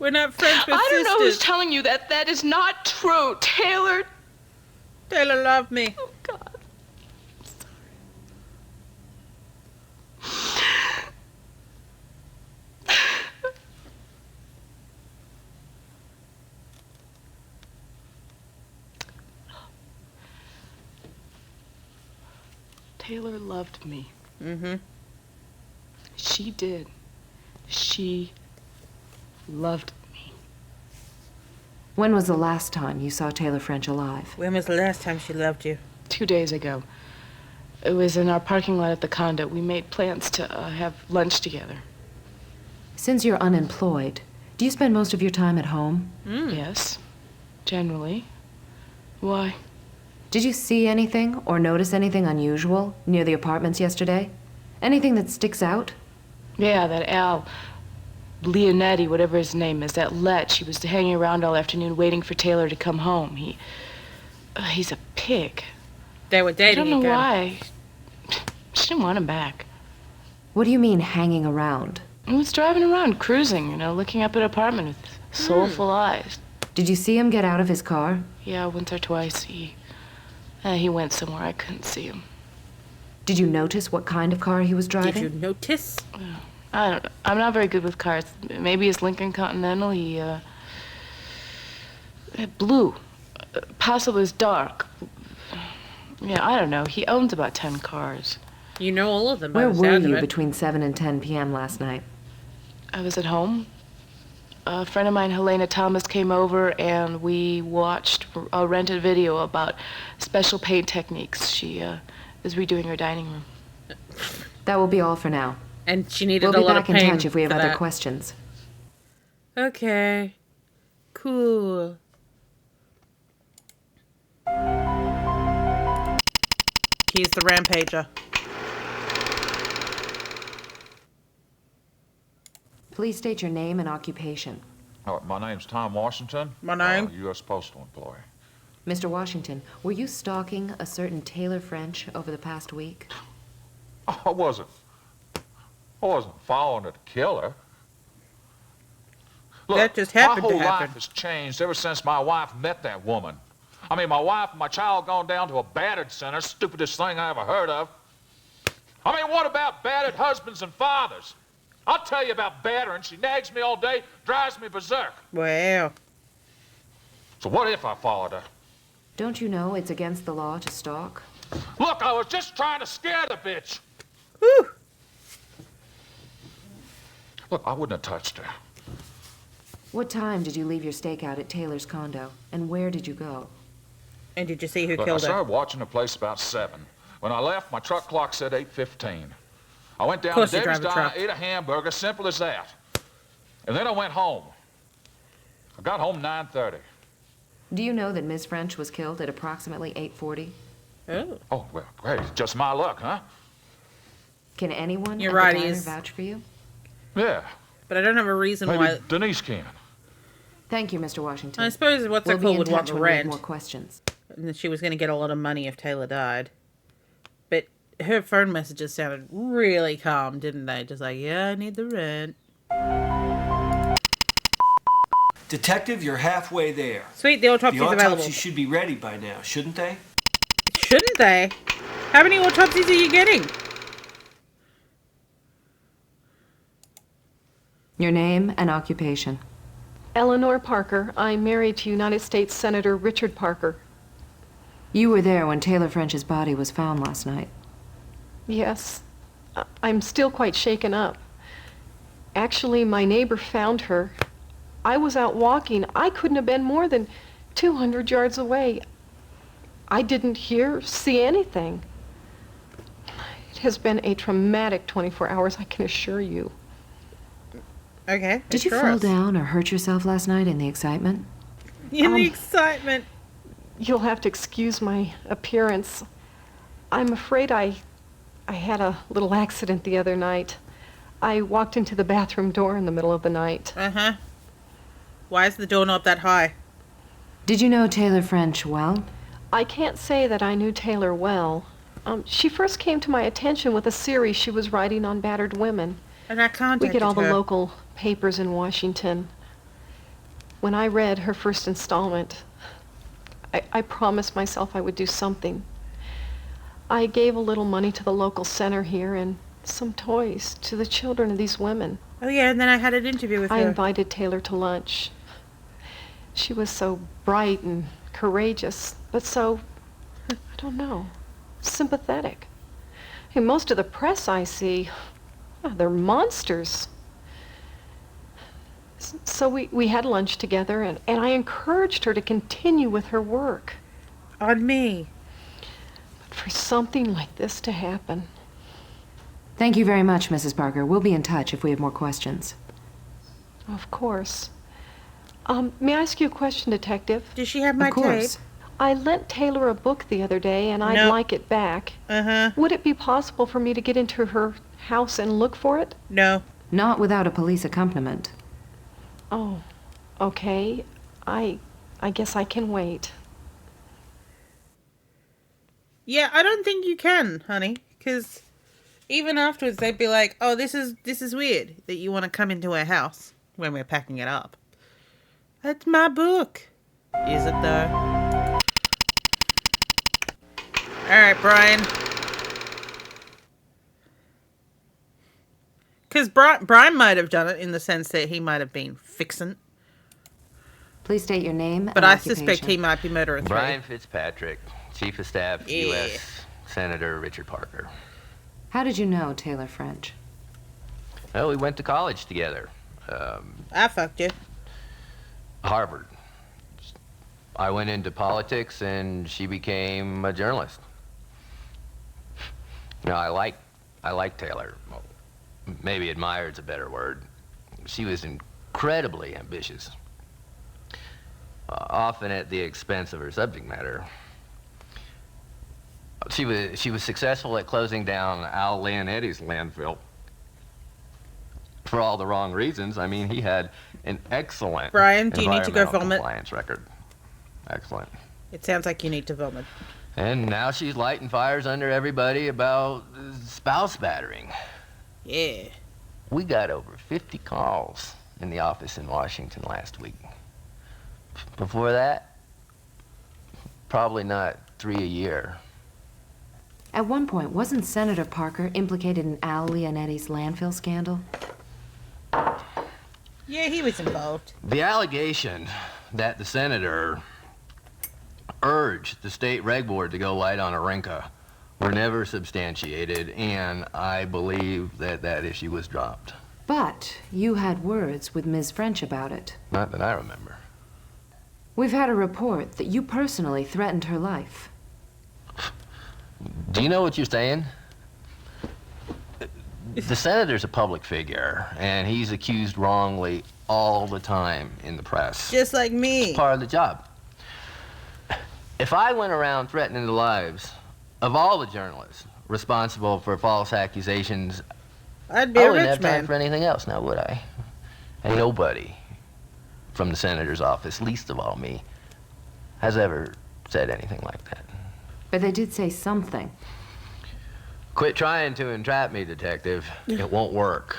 We're not friends, we're I don't know who's sisters. telling you that. That is not true. Taylor loved me. Oh, God. Taylor loved me. Mm-hmm. She did. She loved me. When was the last time you saw Taylor French alive? When was the last time she loved you? 2 days ago. It was in our parking lot at the condo. We made plans to have lunch together. Since you're unemployed, do you spend most of your time at home? Yes, generally. Why? Did you see anything or notice anything unusual near the apartments yesterday? Anything that sticks out? Yeah, that Al Leonetti, whatever his name is, that Lech, he was hanging around all afternoon waiting for Taylor to come home. He's a pig. They were dating I don't know again. why. She didn't want him back. What do you mean, hanging around? He was driving around, cruising, looking up at an apartment with soulful eyes. Did you see him get out of his car? Yeah, once or twice. He went somewhere. I couldn't see him. Did you notice what kind of car he was driving? Did you notice? I don't know. I'm not very good with cars. Maybe his Lincoln Continental, blue. Possibly it's dark. Yeah, I don't know. He owns about 10 cars. You know all of them by Where the were sound of you it. between 7 and 10 p.m. last night? I was at home. A friend of mine, Helena Thomas, came over and we watched a rented video about special paint techniques. She is redoing her dining room. That will be all for now. And she needed We'll a be lot back of in pain touch if we have for other that. questions. Okay. Cool. He's the rampager. Please state your name and occupation. Oh, my name's Tom Washington. My name? U.S. Postal employee. Mr. Washington, were you stalking a certain Taylor French over the past week? I wasn't following her to kill her. Look, That just happened my to whole happen. life has changed ever since my wife met that woman. I mean, my wife and my child gone down to a battered center, stupidest thing I ever heard of. I mean, what about battered husbands and fathers? I'll tell you about battering. She nags me all day, drives me berserk. Wow. So what if I followed her? Don't you know it's against the law to stalk? Look, I was just trying to scare the bitch. Whew. Look, I wouldn't have touched her. What time did you leave your stakeout at Taylor's condo, and where did you go? And did you see who Look, I killed her? started watching the place about 7. When I left, my truck clock said 8:15. I went down Of course to you David's drive a Diner, truck. ate a hamburger, simple as that. And then I went home. I got home 9:30. Do you know that Miss French was killed at approximately 8:40? Oh. Oh, well, great. Just my luck, huh? Can anyone You're at right, the diner he's- vouch for you? Yeah. But I don't have a reason Maybe why. Denise can. Thank you, Mr. Washington. I suppose what's we'll it be called in would want touch the when we have rent. more questions. And that she was going to get a lot of money if Taylor died. But her phone messages sounded really calm, didn't they? Just like, yeah, I need the rent. Detective, you're halfway there. Sweet, the autopsy's The available. autopsy should be ready by now, shouldn't they? Shouldn't they? How many autopsies are you getting? Your name and occupation. Eleanor Parker. I'm married to United States Senator Richard Parker. You were there when Taylor French's body was found last night. Yes. I'm still quite shaken up. Actually, my neighbor found her. I was out walking. I couldn't have been more than 200 yards away. I didn't see anything. It has been a traumatic 24 hours, I can assure you. Okay. Did you fall down or hurt yourself last night in the excitement? In the excitement. You'll have to excuse my appearance. I'm afraid I had a little accident the other night. I walked into the bathroom door in the middle of the night. Uh-huh. Why is the doorknob that high? Did you know Taylor French well? I can't say that I knew Taylor well. She first came to my attention with a series she was writing on battered women. And I contacted We get all the her. local papers in Washington. When I read her first installment, I promised myself I would do something. I gave a little money to the local center here and some toys to the children of these women. Oh yeah, and then I had an interview with I her. invited Taylor to lunch. She was so bright and courageous, but so, I don't know, sympathetic. And most of the press I see, they're monsters. So we had lunch together, and I encouraged her to continue with her work. On me. But for something like this to happen. Thank you very much, Mrs. Parker. We'll be in touch if we have more questions. Of course. May I ask you a question, Detective? Does she have my Of course. tape? I lent Taylor a book the other day, and I'd No. like it back. Uh-huh. Would it be possible for me to get into her house and look for it? No. Not without a police accompaniment. Oh, okay. I guess I can wait. Yeah, I don't think you can, honey, because even afterwards they'd be like, "Oh, this is weird that you want to come into our house when we're packing it up." That's my book. Is it though? All right, Brian. Because Brian might have done it in the sense that he might have been fixin'. Please state your name But and I occupation. suspect he might be murderer 3. Brian Fitzpatrick, Chief of Staff, Yeah. U.S. Senator Richard Parker. How did you know Taylor French? Well, we went to college together. I fucked you. Harvard. I went into politics and she became a journalist. Now, I like Taylor. Well, maybe admired's a better word. She was incredibly ambitious. Often at the expense of her subject matter. She was successful at closing down Al Leonetti's landfill for all the wrong reasons. I mean, he had an excellent Brian, do you need to go environmental vomit? compliance record. Excellent. It sounds like you need to vomit. And now she's lighting fires under everybody about spouse battering. Yeah. We got over 50 calls in the office in Washington last week. Before that, probably not 3 a year. At one point, wasn't Senator Parker implicated in Al Leonetti's landfill scandal? Yeah, he was involved. The allegation that the senator urged the state reg board to go light on Arinka were never substantiated, and I believe that that issue was dropped. But you had words with Ms. French about it. Not that I remember. We've had a report that you personally threatened her life. Do you know what you're saying? The senator's a public figure, and he's accused wrongly all the time in the press. Just like me. It's part of the job. If I went around threatening the lives of all the journalists responsible for false accusations, I'd be I a wouldn't rich have time man. for anything else now, would I? And nobody from the senator's office, least of all me, has ever said anything like that. But they did say something. Quit trying to entrap me, detective. It won't work.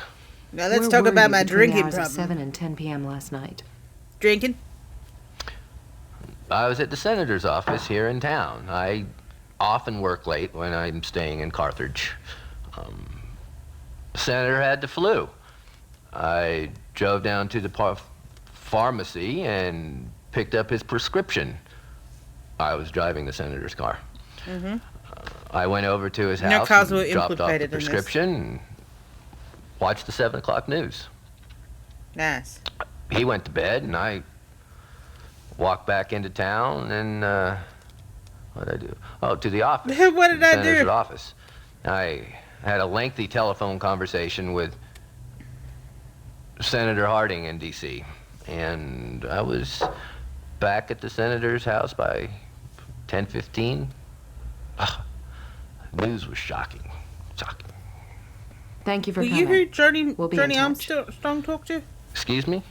Now let's Where talk were about you my between the drinking hours of problem. 7 and 10 p.m. last night? Drinking? I was at the senator's office here in town. I often work late when I'm staying in Carthage. The senator had the flu. I drove down to the pharmacy and picked up his prescription. I was driving the senator's car. Mm-hmm. I went over to his No house cars were and dropped off the implicated in this. prescription and watched the 7 o'clock news. Nice. He went to bed, and I walked back into town, and what did I do? Oh, to the office. What did the I senator's do? office. I had a lengthy telephone conversation with Senator Harding in D.C., and I was back at the senator's house by 10:15. The news was shocking. Shocking. Thank you for Were coming. you who Johnny We'll be in touch. Armstrong talked to? Excuse me?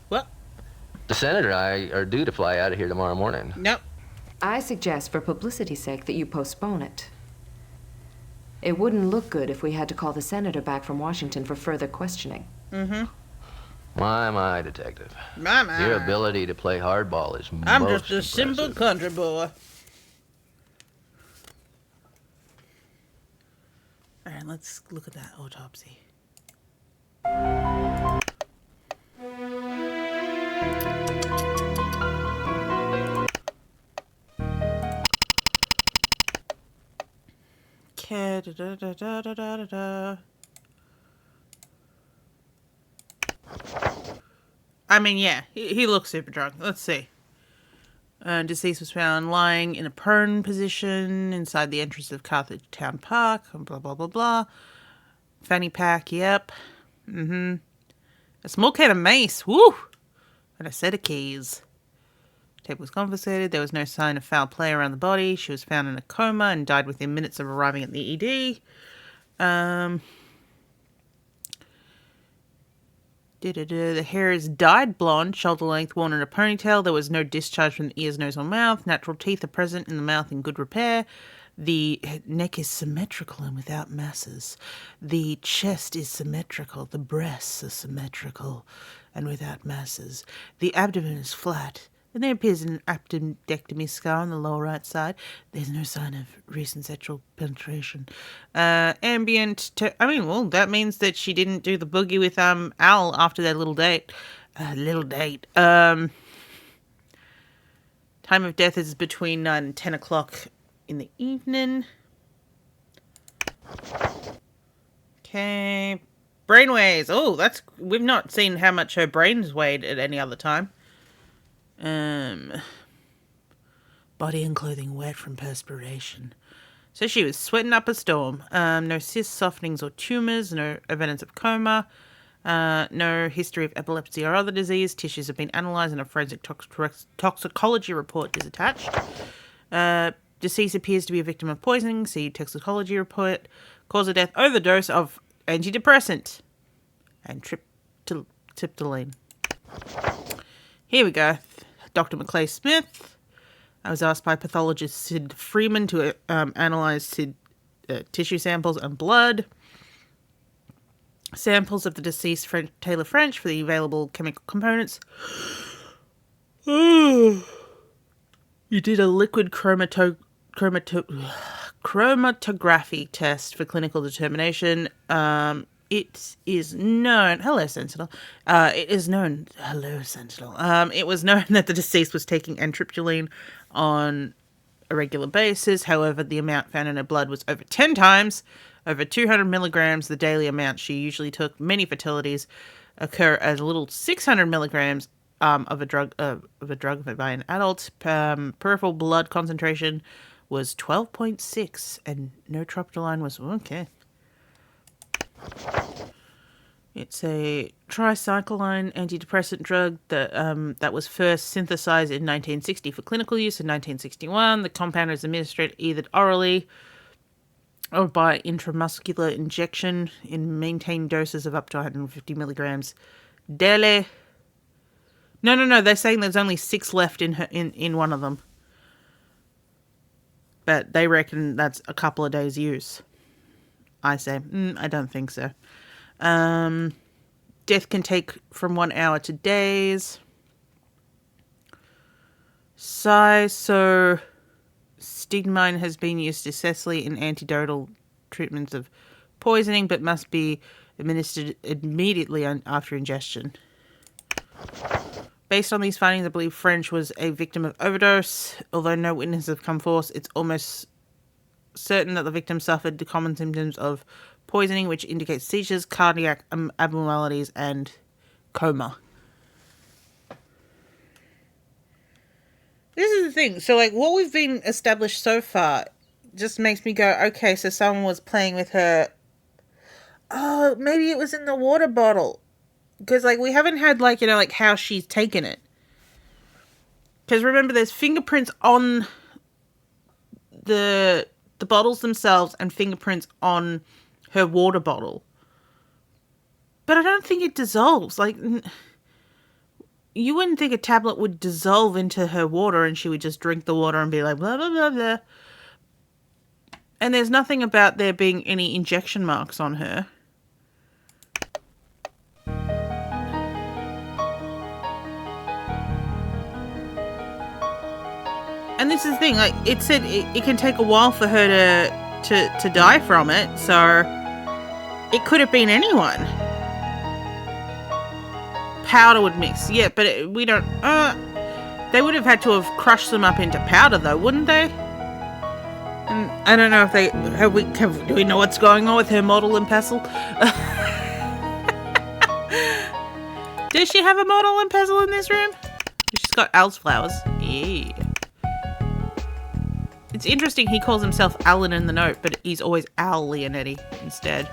What? The senator and I are due to fly out of here tomorrow morning. Nope. I suggest, for publicity's sake, that you postpone it. It wouldn't look good if we had to call the senator back from Washington for further questioning. Mm-hmm. My, detective. My. Your ability to play hardball is I'm most just a simple impressive. country boy. Alright, let's look at that autopsy. Okay, I mean, yeah, he looks super drunk. Let's see. Deceased was found lying in a prone position inside the entrance of Carthage Town Park. Blah, blah, blah, blah. Fanny pack, yep. Mm-hmm. A small can of mace, woo! And a set of keys. Tape was confiscated. There was no sign of foul play around the body. She was found in a coma and died within minutes of arriving at the ED. The hair is dyed blonde, shoulder length, worn in a ponytail. There was no discharge from the ears, nose, or mouth. Natural teeth are present in the mouth in good repair. The neck is symmetrical and without masses. The chest is symmetrical. The breasts are symmetrical and without masses. The abdomen is flat. And there appears an appendectomy scar on the lower right side. There's no sign of recent sexual penetration. That means that she didn't do the boogie with Al after their little date. Time of death is between 9 and 10 o'clock in the evening. Okay. Brain weighs. Oh, we've not seen how much her brain's weighed at any other time. Body and clothing wet from perspiration. So she was sweating up a storm. No cysts, softenings, or tumours. No evidence of coma. No history of epilepsy or other disease. Tissues have been analysed and a forensic toxicology report is attached. Deceased appears to be a victim of poisoning. See toxicology report. Cause of death, overdose of antidepressant and triptyline. Here we go. Dr. Maclay Smith. I was asked by pathologist Sid Freeman to analyse tissue samples and blood. Samples of the deceased Taylor French for the available chemical components. You did a liquid chromatography test for clinical determination. It is known... Hello, Sentinel. It was known that the deceased was taking amitriptyline on a regular basis. However, the amount found in her blood was over 10 times, over 200 milligrams, the daily amount she usually took. Many fatalities occur as little 600 milligrams of a drug by an adult. Peripheral blood concentration was 12.6, and no troptyline was... Okay. It's a tricycline antidepressant drug that was first synthesized in 1960 for clinical use in 1961. The compound is administered either orally or by intramuscular injection in maintained doses of up to 150 milligrams daily. No. They're saying there's only 6 left in one of them. But they reckon that's a couple of days' use. I say, I don't think so. Death can take from 1 hour to days. Stigmine has been used successfully in antidotal treatments of poisoning, but must be administered immediately after ingestion. Based on these findings, I believe French was a victim of overdose. Although no witnesses have come forth, it's almost certain that the victim suffered the common symptoms of poisoning, which indicates seizures, cardiac abnormalities, and coma. This is the thing. So, like, what we've been established so far just makes me go, okay, so someone was playing with her. Oh, maybe it was in the water bottle. Because, like, we haven't had, like, you know, like, how she's taken it. Because, remember, there's fingerprints on the bottles themselves and fingerprints on her water bottle. But I don't think it dissolves. Like, you wouldn't think a tablet would dissolve into her water and she would just drink the water and be like, blah, blah, blah, blah. And there's nothing about there being any injection marks on her. And this is the thing, like, it said it can take a while for her to die from it, so it could have been anyone. Powder would mix, yeah, but we don't, they would have had to have crushed them up into powder though, wouldn't they? And I don't know if they, do we know what's going on with her model and pestle? Does she have a model and pestle in this room? She's got Al's flowers. Yeah. It's interesting he calls himself Alan in the note, but he's always Al Leonetti instead.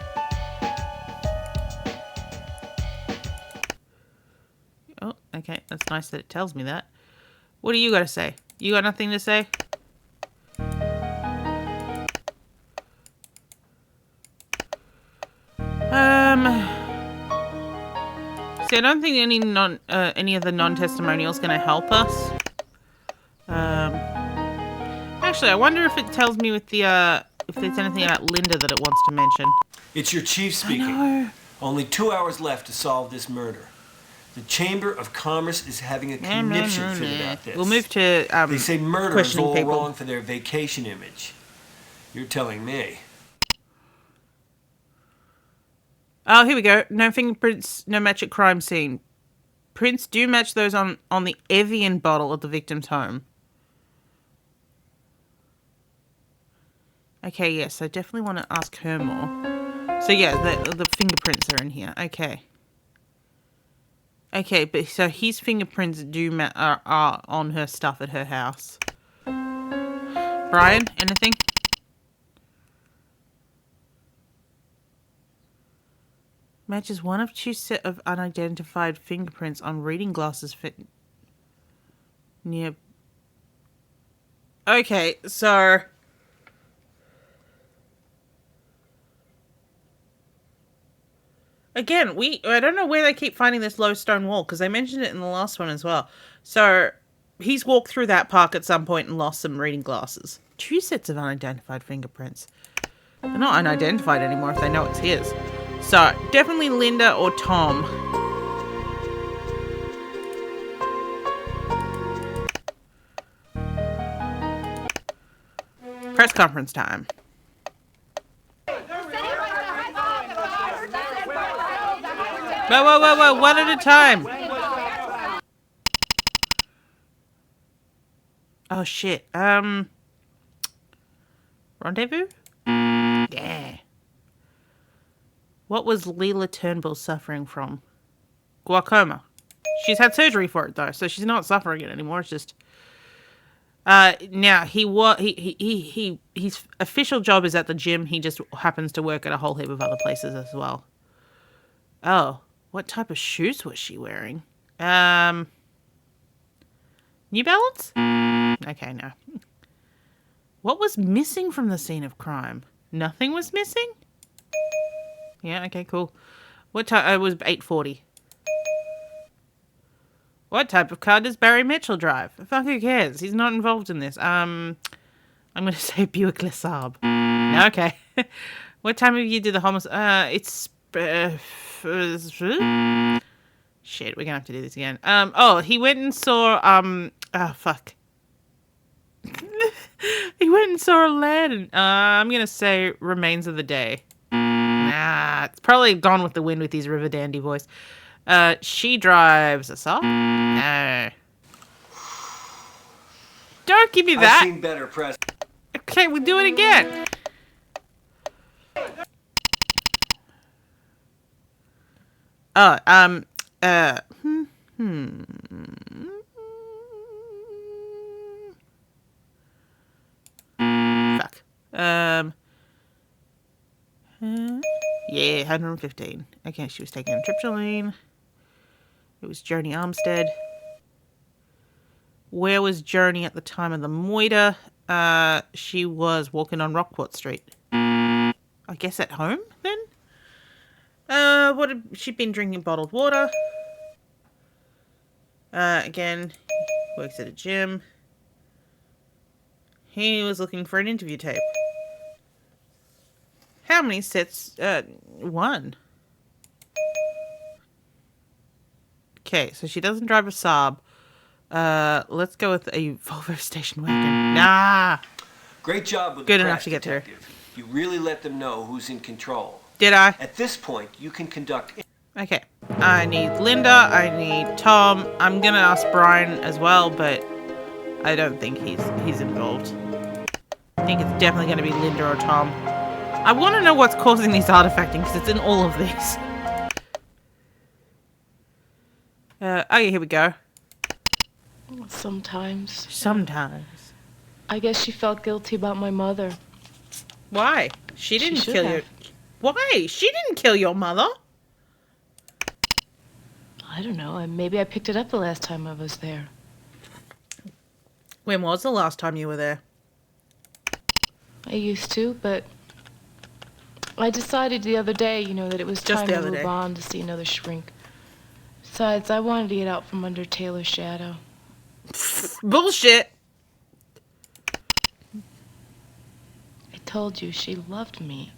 Oh, okay. That's nice that it tells me that. What do you got to say? You got nothing to say? See, I don't think any of the non-testimonials going to help us. Actually, I wonder if it tells me with the if there's anything about Linda that it wants to mention. It's your chief speaking. Only 2 hours left to solve this murder. The Chamber of Commerce is having a conniption fit about this. We'll move to they say murder is all people. wrong for their vacation image. You're telling me. Oh, here we go. No fingerprints, no match at crime scene. Prints do match those on the Evian bottle at the victim's home. Okay, yes, I definitely want to ask her more. So yeah, the fingerprints are in here. Okay. Okay, but so his fingerprints are on her stuff at her house. Brian, anything? Matches one of 2 set of unidentified fingerprints on reading glasses fit near. Okay, so again, I don't know where they keep finding this low stone wall, because they mentioned it in the last one as well. So he's walked through that park at some point and lost some reading glasses. 2 sets of unidentified fingerprints. They're not unidentified anymore if they know it's his. So, definitely Linda or Tom. Press conference time. Whoa, one at a time. Oh, shit. Rendezvous? Yeah. What was Leela Turnbull suffering from? Glaucoma. She's had surgery for it, though, so she's not suffering it anymore. It's just... now, his official job is at the gym. He just happens to work at a whole heap of other places as well. Oh, what type of shoes was she wearing? New Balance? Okay, no. What was missing from the scene of crime? Nothing was missing? Yeah, okay, cool. What time? It was 8:40. What type of car does Barry Mitchell drive? Fuck, who cares? He's not involved in this. I'm gonna say Buick LeSabre. No, okay. What time of year did the homicide? It's shit. We're gonna have to do this again. Oh, he went and saw. Oh fuck. He went and saw a land. I'm gonna say Remains of the Day. Nah, it's probably Gone with the Wind with his River Dandy voice. She drives a Saab? No. Don't give me that. I've seen better press. Okay, we'll do it again. Oh, Fuck. Yeah, 115. Okay, she was taking a triptyline. It was Joni Armstead. Where was Joni at the time of the moiter? She was walking on Rockport Street. I guess at home, then? What had she been drinking? Bottled water. Again, works at a gym. He was looking for an interview tape. How many sets? One. Okay, so she doesn't drive a Saab. Let's go with a Volvo station wagon. Nah. Great job with Good the enough press to get to her. detective. You really let them know who's in control. Did I? At this point, you can conduct... Okay. I need Linda. I need Tom. I'm gonna ask Brian as well, but I don't think he's involved. I think it's definitely gonna be Linda or Tom. I want to know what's causing these artifacting because it's in all of these. Okay, here we go. Sometimes. Sometimes. I guess she felt guilty about my mother. Why? She didn't should kill have. your... Why? She didn't kill your mother. I don't know. Maybe I picked it up the last time I was there. When was the last time you were there? I used to, but I decided the other day, that it was Just time the to other move day. on to see another shrink. Besides, I wanted to get out from under Taylor's shadow. Bullshit. I told you she loved me.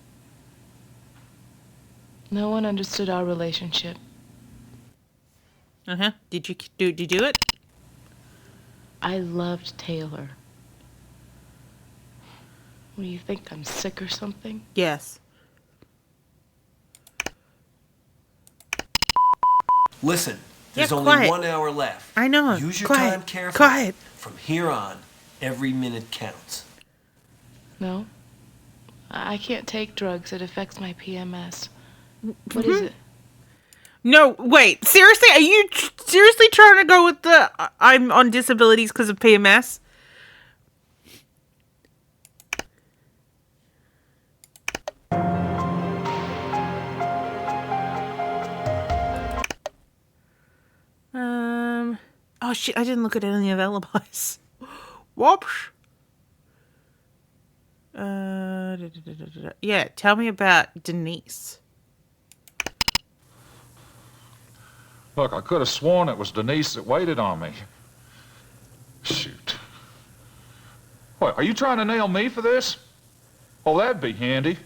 No one understood our relationship. Uh-huh. Did you do it? I loved Taylor. What do you think? I'm sick or something? Yes. Listen, there's Yeah, only quiet. 1 hour left. I know. Use your Quiet. time carefully. Quiet. From here on, every minute counts. No. I can't take drugs. It affects my PMS. What is it? No, wait. Seriously? Are you seriously trying to go with the I'm on disabilities because of PMS? Oh shit, I didn't look at any of the alibis. Whoops. Yeah, tell me about Denise. Look, I could have sworn it was Denise that waited on me. Shoot. What, are you trying to nail me for this? Oh, that'd be handy.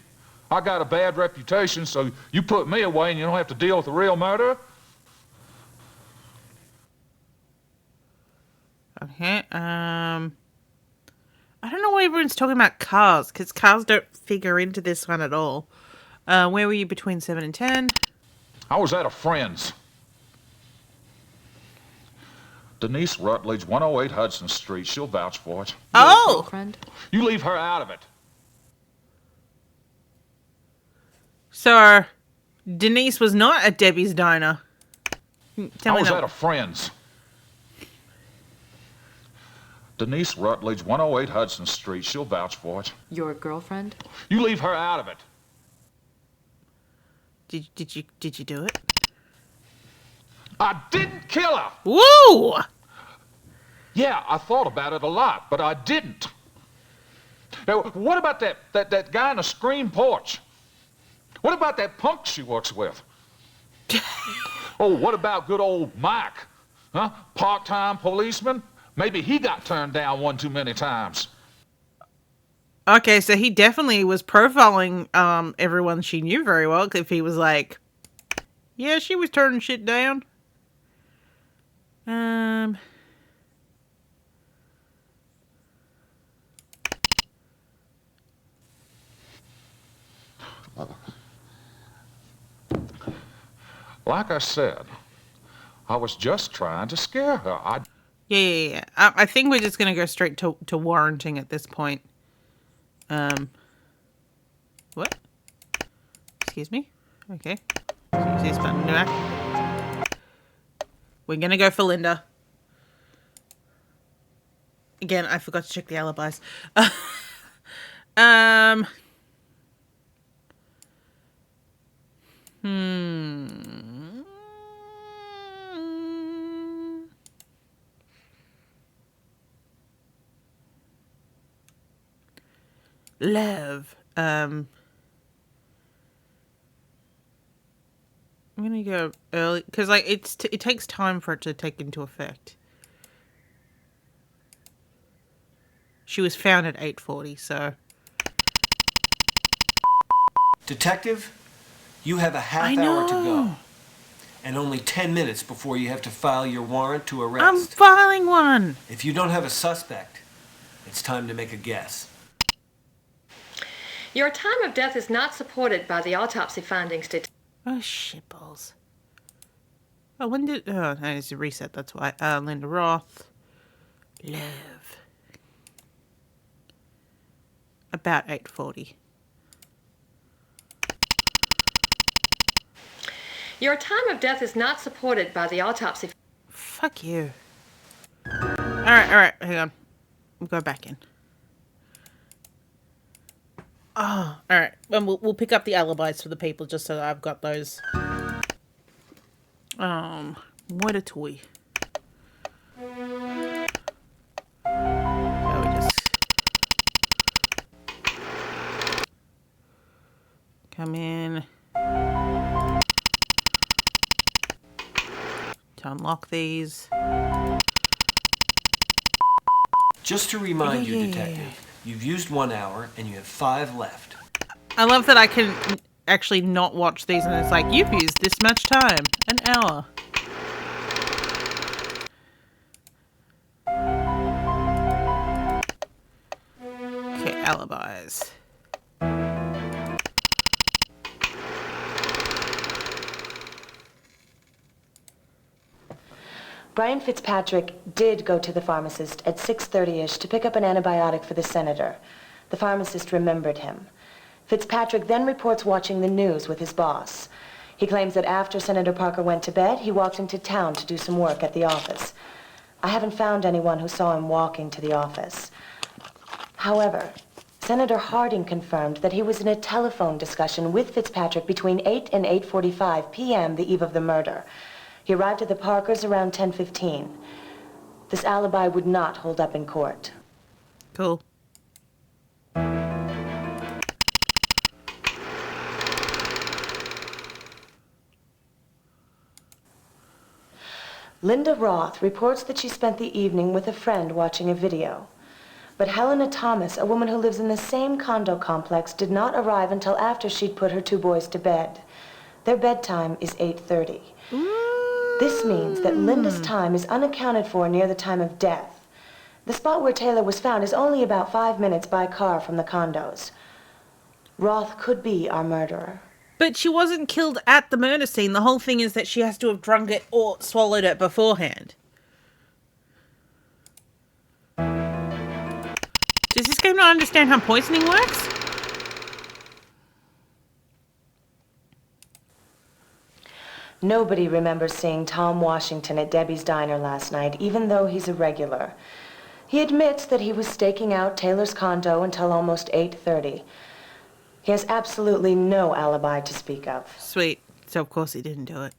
I got a bad reputation, so you put me away and you don't have to deal with the real murderer? Okay, I don't know why everyone's talking about cars, because cars don't figure into this one at all. Where were you between 7 and 10? I was at a friend's. Denise Rutledge, 108 Hudson Street. She'll vouch for it. Oh! Girlfriend? You leave her out of it. So, Denise was not at Debbie's Diner. Tell I me was that. at a friend's. Denise Rutledge, 108 Hudson Street. She'll vouch for it. Your girlfriend? You leave her out of it. Did you do it? I didn't kill her. Woo! Yeah, I thought about it a lot, but I didn't. Now, what about that guy in the screen porch? What about that punk she works with? Oh, what about good old Mike? Huh? Part-time policeman? Maybe he got turned down one too many times. Okay, so he definitely was profiling everyone she knew very well, if he was like, yeah, she was turning shit down. Like I said, I was just trying to scare her. Yeah. I think we're just going to go straight to warranting at this point. What? Excuse me? Okay. Use this button back. We're going to go for Linda. Again, I forgot to check the alibis. Love. I'm gonna go early because like it takes time for it to take into effect. She was found at 8:40, so. Detective, you have a half hour to go. And only 10 minutes before you have to file your warrant to arrest. I'm filing one! If you don't have a suspect, it's time to make a guess. Your time of death is not supported by the autopsy findings. Oh, shitballs. Oh, when did... Oh, no, it's a reset, that's why. Linda Roth. Love. About 8:40. Your time of death is not supported by the autopsy. Fuck you. Alright, hang on. We'll go back in. Oh, alright. Well, we'll pick up the alibis for the people just so that I've got those. What a toy. Shall we just come in to unlock these. Just to remind you, Detective, you've used 1 hour and you have 5 left. I love that I can actually not watch these and it's like, you've used this much time. An hour. Okay, alibis. Brian Fitzpatrick did go to the pharmacist at 6:30-ish to pick up an antibiotic for the senator. The pharmacist remembered him. Fitzpatrick then reports watching the news with his boss. He claims that after Senator Parker went to bed, he walked into town to do some work at the office. I haven't found anyone who saw him walking to the office. However, Senator Harding confirmed that he was in a telephone discussion with Fitzpatrick between 8 and 8:45 p.m. the eve of the murder. He arrived at the Parkers around 10:15. This alibi would not hold up in court. Cool. Linda Roth reports that she spent the evening with a friend watching a video. But Helena Thomas, a woman who lives in the same condo complex, did not arrive until after she'd put her 2 boys to bed. Their bedtime is 8:30. This means that Linda's time is unaccounted for near the time of death. The spot where Taylor was found is only about 5 minutes by car from the condos. Roth could be our murderer. But she wasn't killed at the murder scene. The whole thing is that she has to have drunk it or swallowed it beforehand. Does this game not understand how poisoning works? Nobody remembers seeing Tom Washington at Debbie's diner last night, even though he's a regular. He admits that he was staking out Taylor's condo until almost 8:30. He has absolutely no alibi to speak of. Sweet. So of course he didn't do it.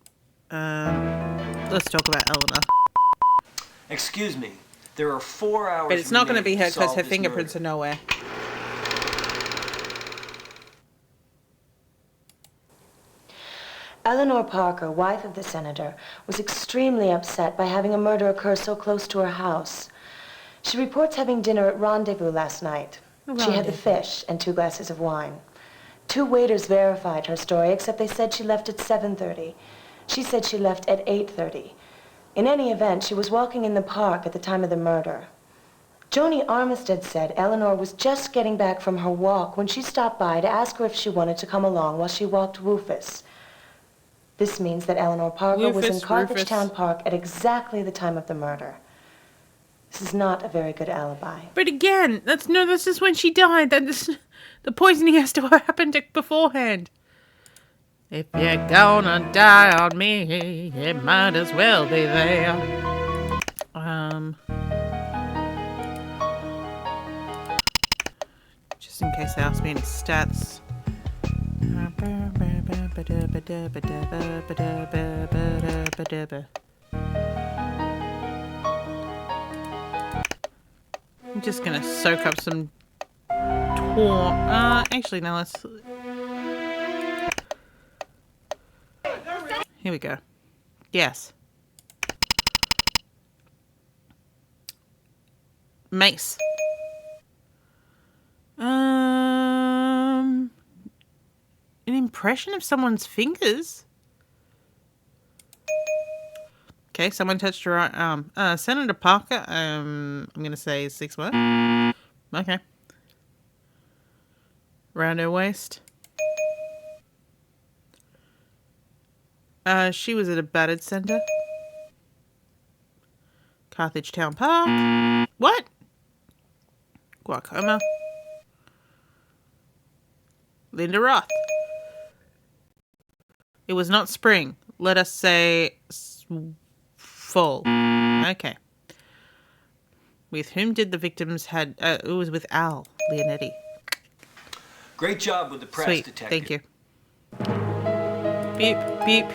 Let's talk about Eleanor. Excuse me. There are 4 hours. But it's not going to be her because her this fingerprints murder. are nowhere. Eleanor Parker, wife of the senator, was extremely upset by having a murder occur so close to her house. She reports having dinner at Rendezvous last night. She had the fish and 2 glasses of wine. 2 waiters verified her story, except they said she left at 7:30. She said she left at 8:30. In any event, she was walking in the park at the time of the murder. Joni Armistead said Eleanor was just getting back from her walk when she stopped by to ask her if she wanted to come along while she walked Rufus. This means that Eleanor Parker was in Carthage Town Park at exactly the time of the murder. This is not a very good alibi. But again, that's just when she died. The poisoning has to have happened beforehand. If you're gonna die on me, it might as well be there. Just in case they ask me any stats. I'm just gonna soak up some actually, no, let's... Here we go. Yes. Mace. An impression of someone's fingers? Okay, someone touched her right arm. Senator Parker, I'm gonna say 6 months. Okay. Round her waist. She was at a battered centre. Carthage Town Park. What? Glaucoma. Linda Roth. It was not spring. Let us say fall. Okay. With whom did the victims had... it was with Al Leonetti. Great job with the press, Sweet. detective. Thank you. Beep, beep.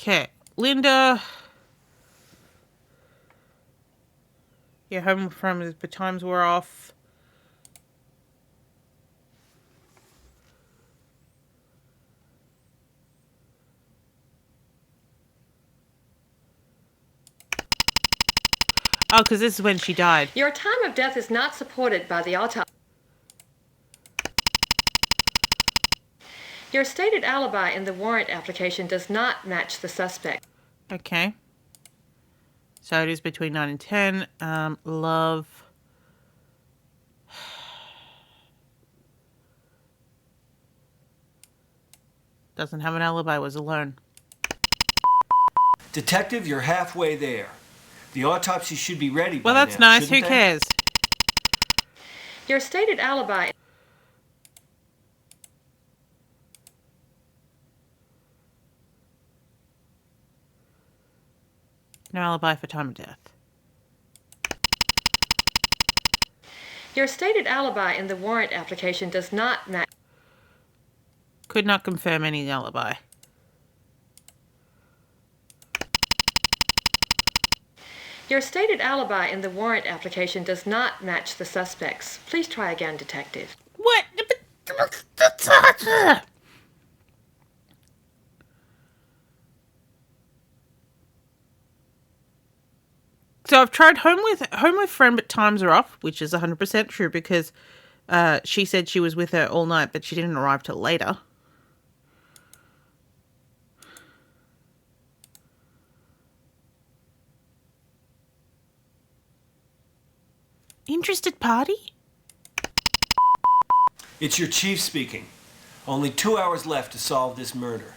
Okay, Linda. Yeah, home from the times were off. Oh, because this is when she died. Your time of death is not supported by the autopsy. Your stated alibi in the warrant application does not match the suspect. Okay. So it is between 9 and 10. Love. Doesn't have an alibi, was alone. Detective, you're halfway there. The autopsy should be ready by Well, that's now, nice. Who shouldn't they? cares? Your stated alibi... No alibi for time of death. Your stated alibi in the warrant application does not match... Could not confirm any alibi. Your stated alibi in the warrant application does not match the suspects. Please try again, detective. What? So I've tried home with friend, but times are off, which is 100% true because she said she was with her all night, but she didn't arrive till later. Interested party? It's your chief speaking. Only 2 hours left to solve this murder.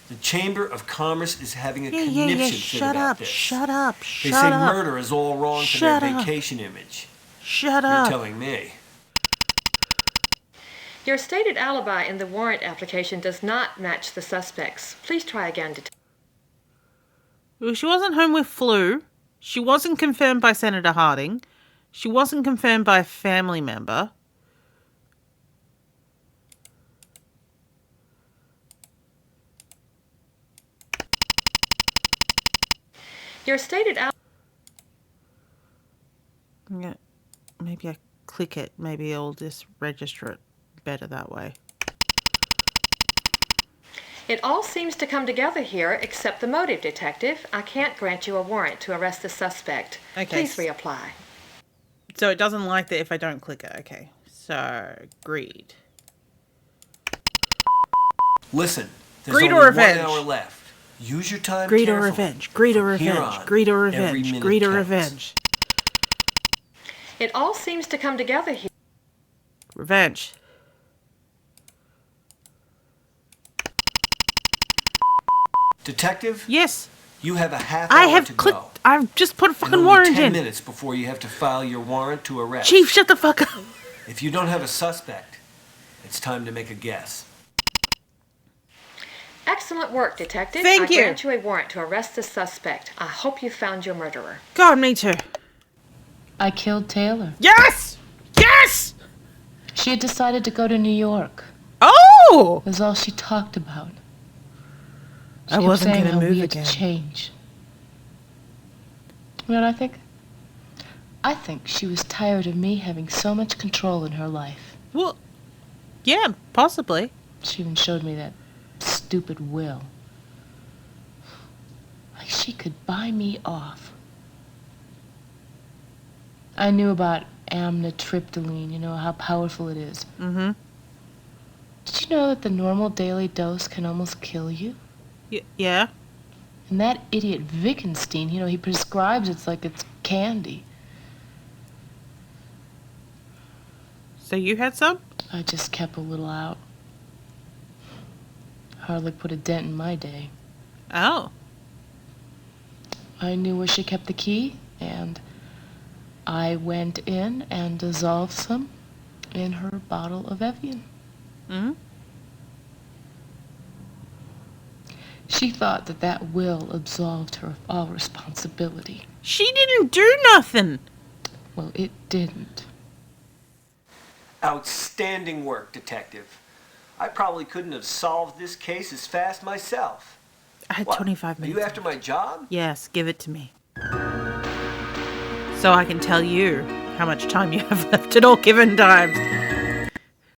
The Chamber of Commerce is having a conniption fit Shut about up, this. shut up, They shut say up. murder is all wrong for Shut their up. vacation image. Shut You're up. telling me. Your stated alibi in the warrant application does not match the suspects. Please try again, detective. Well, she wasn't home with flu. She wasn't confirmed by Senator Harding. She wasn't confirmed by a family member. Your stated Yeah, maybe I click it. Maybe it'll just register it better that way. It all seems to come together here except the motive, Detective. I can't grant you a warrant to arrest the suspect. Okay. Please reapply. So it doesn't like that if I don't click it. Okay. So, greed. Listen, there's Greed only or revenge? 1 hour left. Use your time Greed or carefully. revenge. Greed or From here revenge. on, Greed or every revenge. minute Greed or counts. revenge. It all seems to come together here. Revenge. Detective? Yes. You have a half I hour have to clicked. go. I've just put a And fucking only warrant 10 in. minutes before you have to file your warrant to arrest. Chief, shut the fuck up. If you don't have a suspect, it's time to make a guess. Excellent work, Detective. Thank you. I grant you a warrant to arrest the suspect. I hope you found your murderer. God, me too. I killed Taylor. Yes! Yes! She had decided to go to New York. Oh! It was all she talked about. She I kept wasn't saying gonna how move we had again. to change. You know what I think? I think she was tired of me having so much control in her life. Well, yeah, possibly. She even showed me that stupid will. Like she could buy me off. I knew about amitriptyline, you know, how powerful it is. Mm-hmm. Did you know that the normal daily dose can almost kill you? Yeah. And that idiot Wittgenstein, you know, he prescribes it's like it's candy. So you had some? I just kept a little out. Hardly put a dent in my day. Oh. I knew where she kept the key, and I went in and dissolved some in her bottle of Evian. Mm-hmm. She thought that that will absolved her of all responsibility. She didn't do nothing. Well, it didn't. Outstanding work, Detective. I probably couldn't have solved this case as fast myself. I had What, 25 Are minutes. you after my job? Yes, give it to me. So I can tell you how much time you have left at all given times.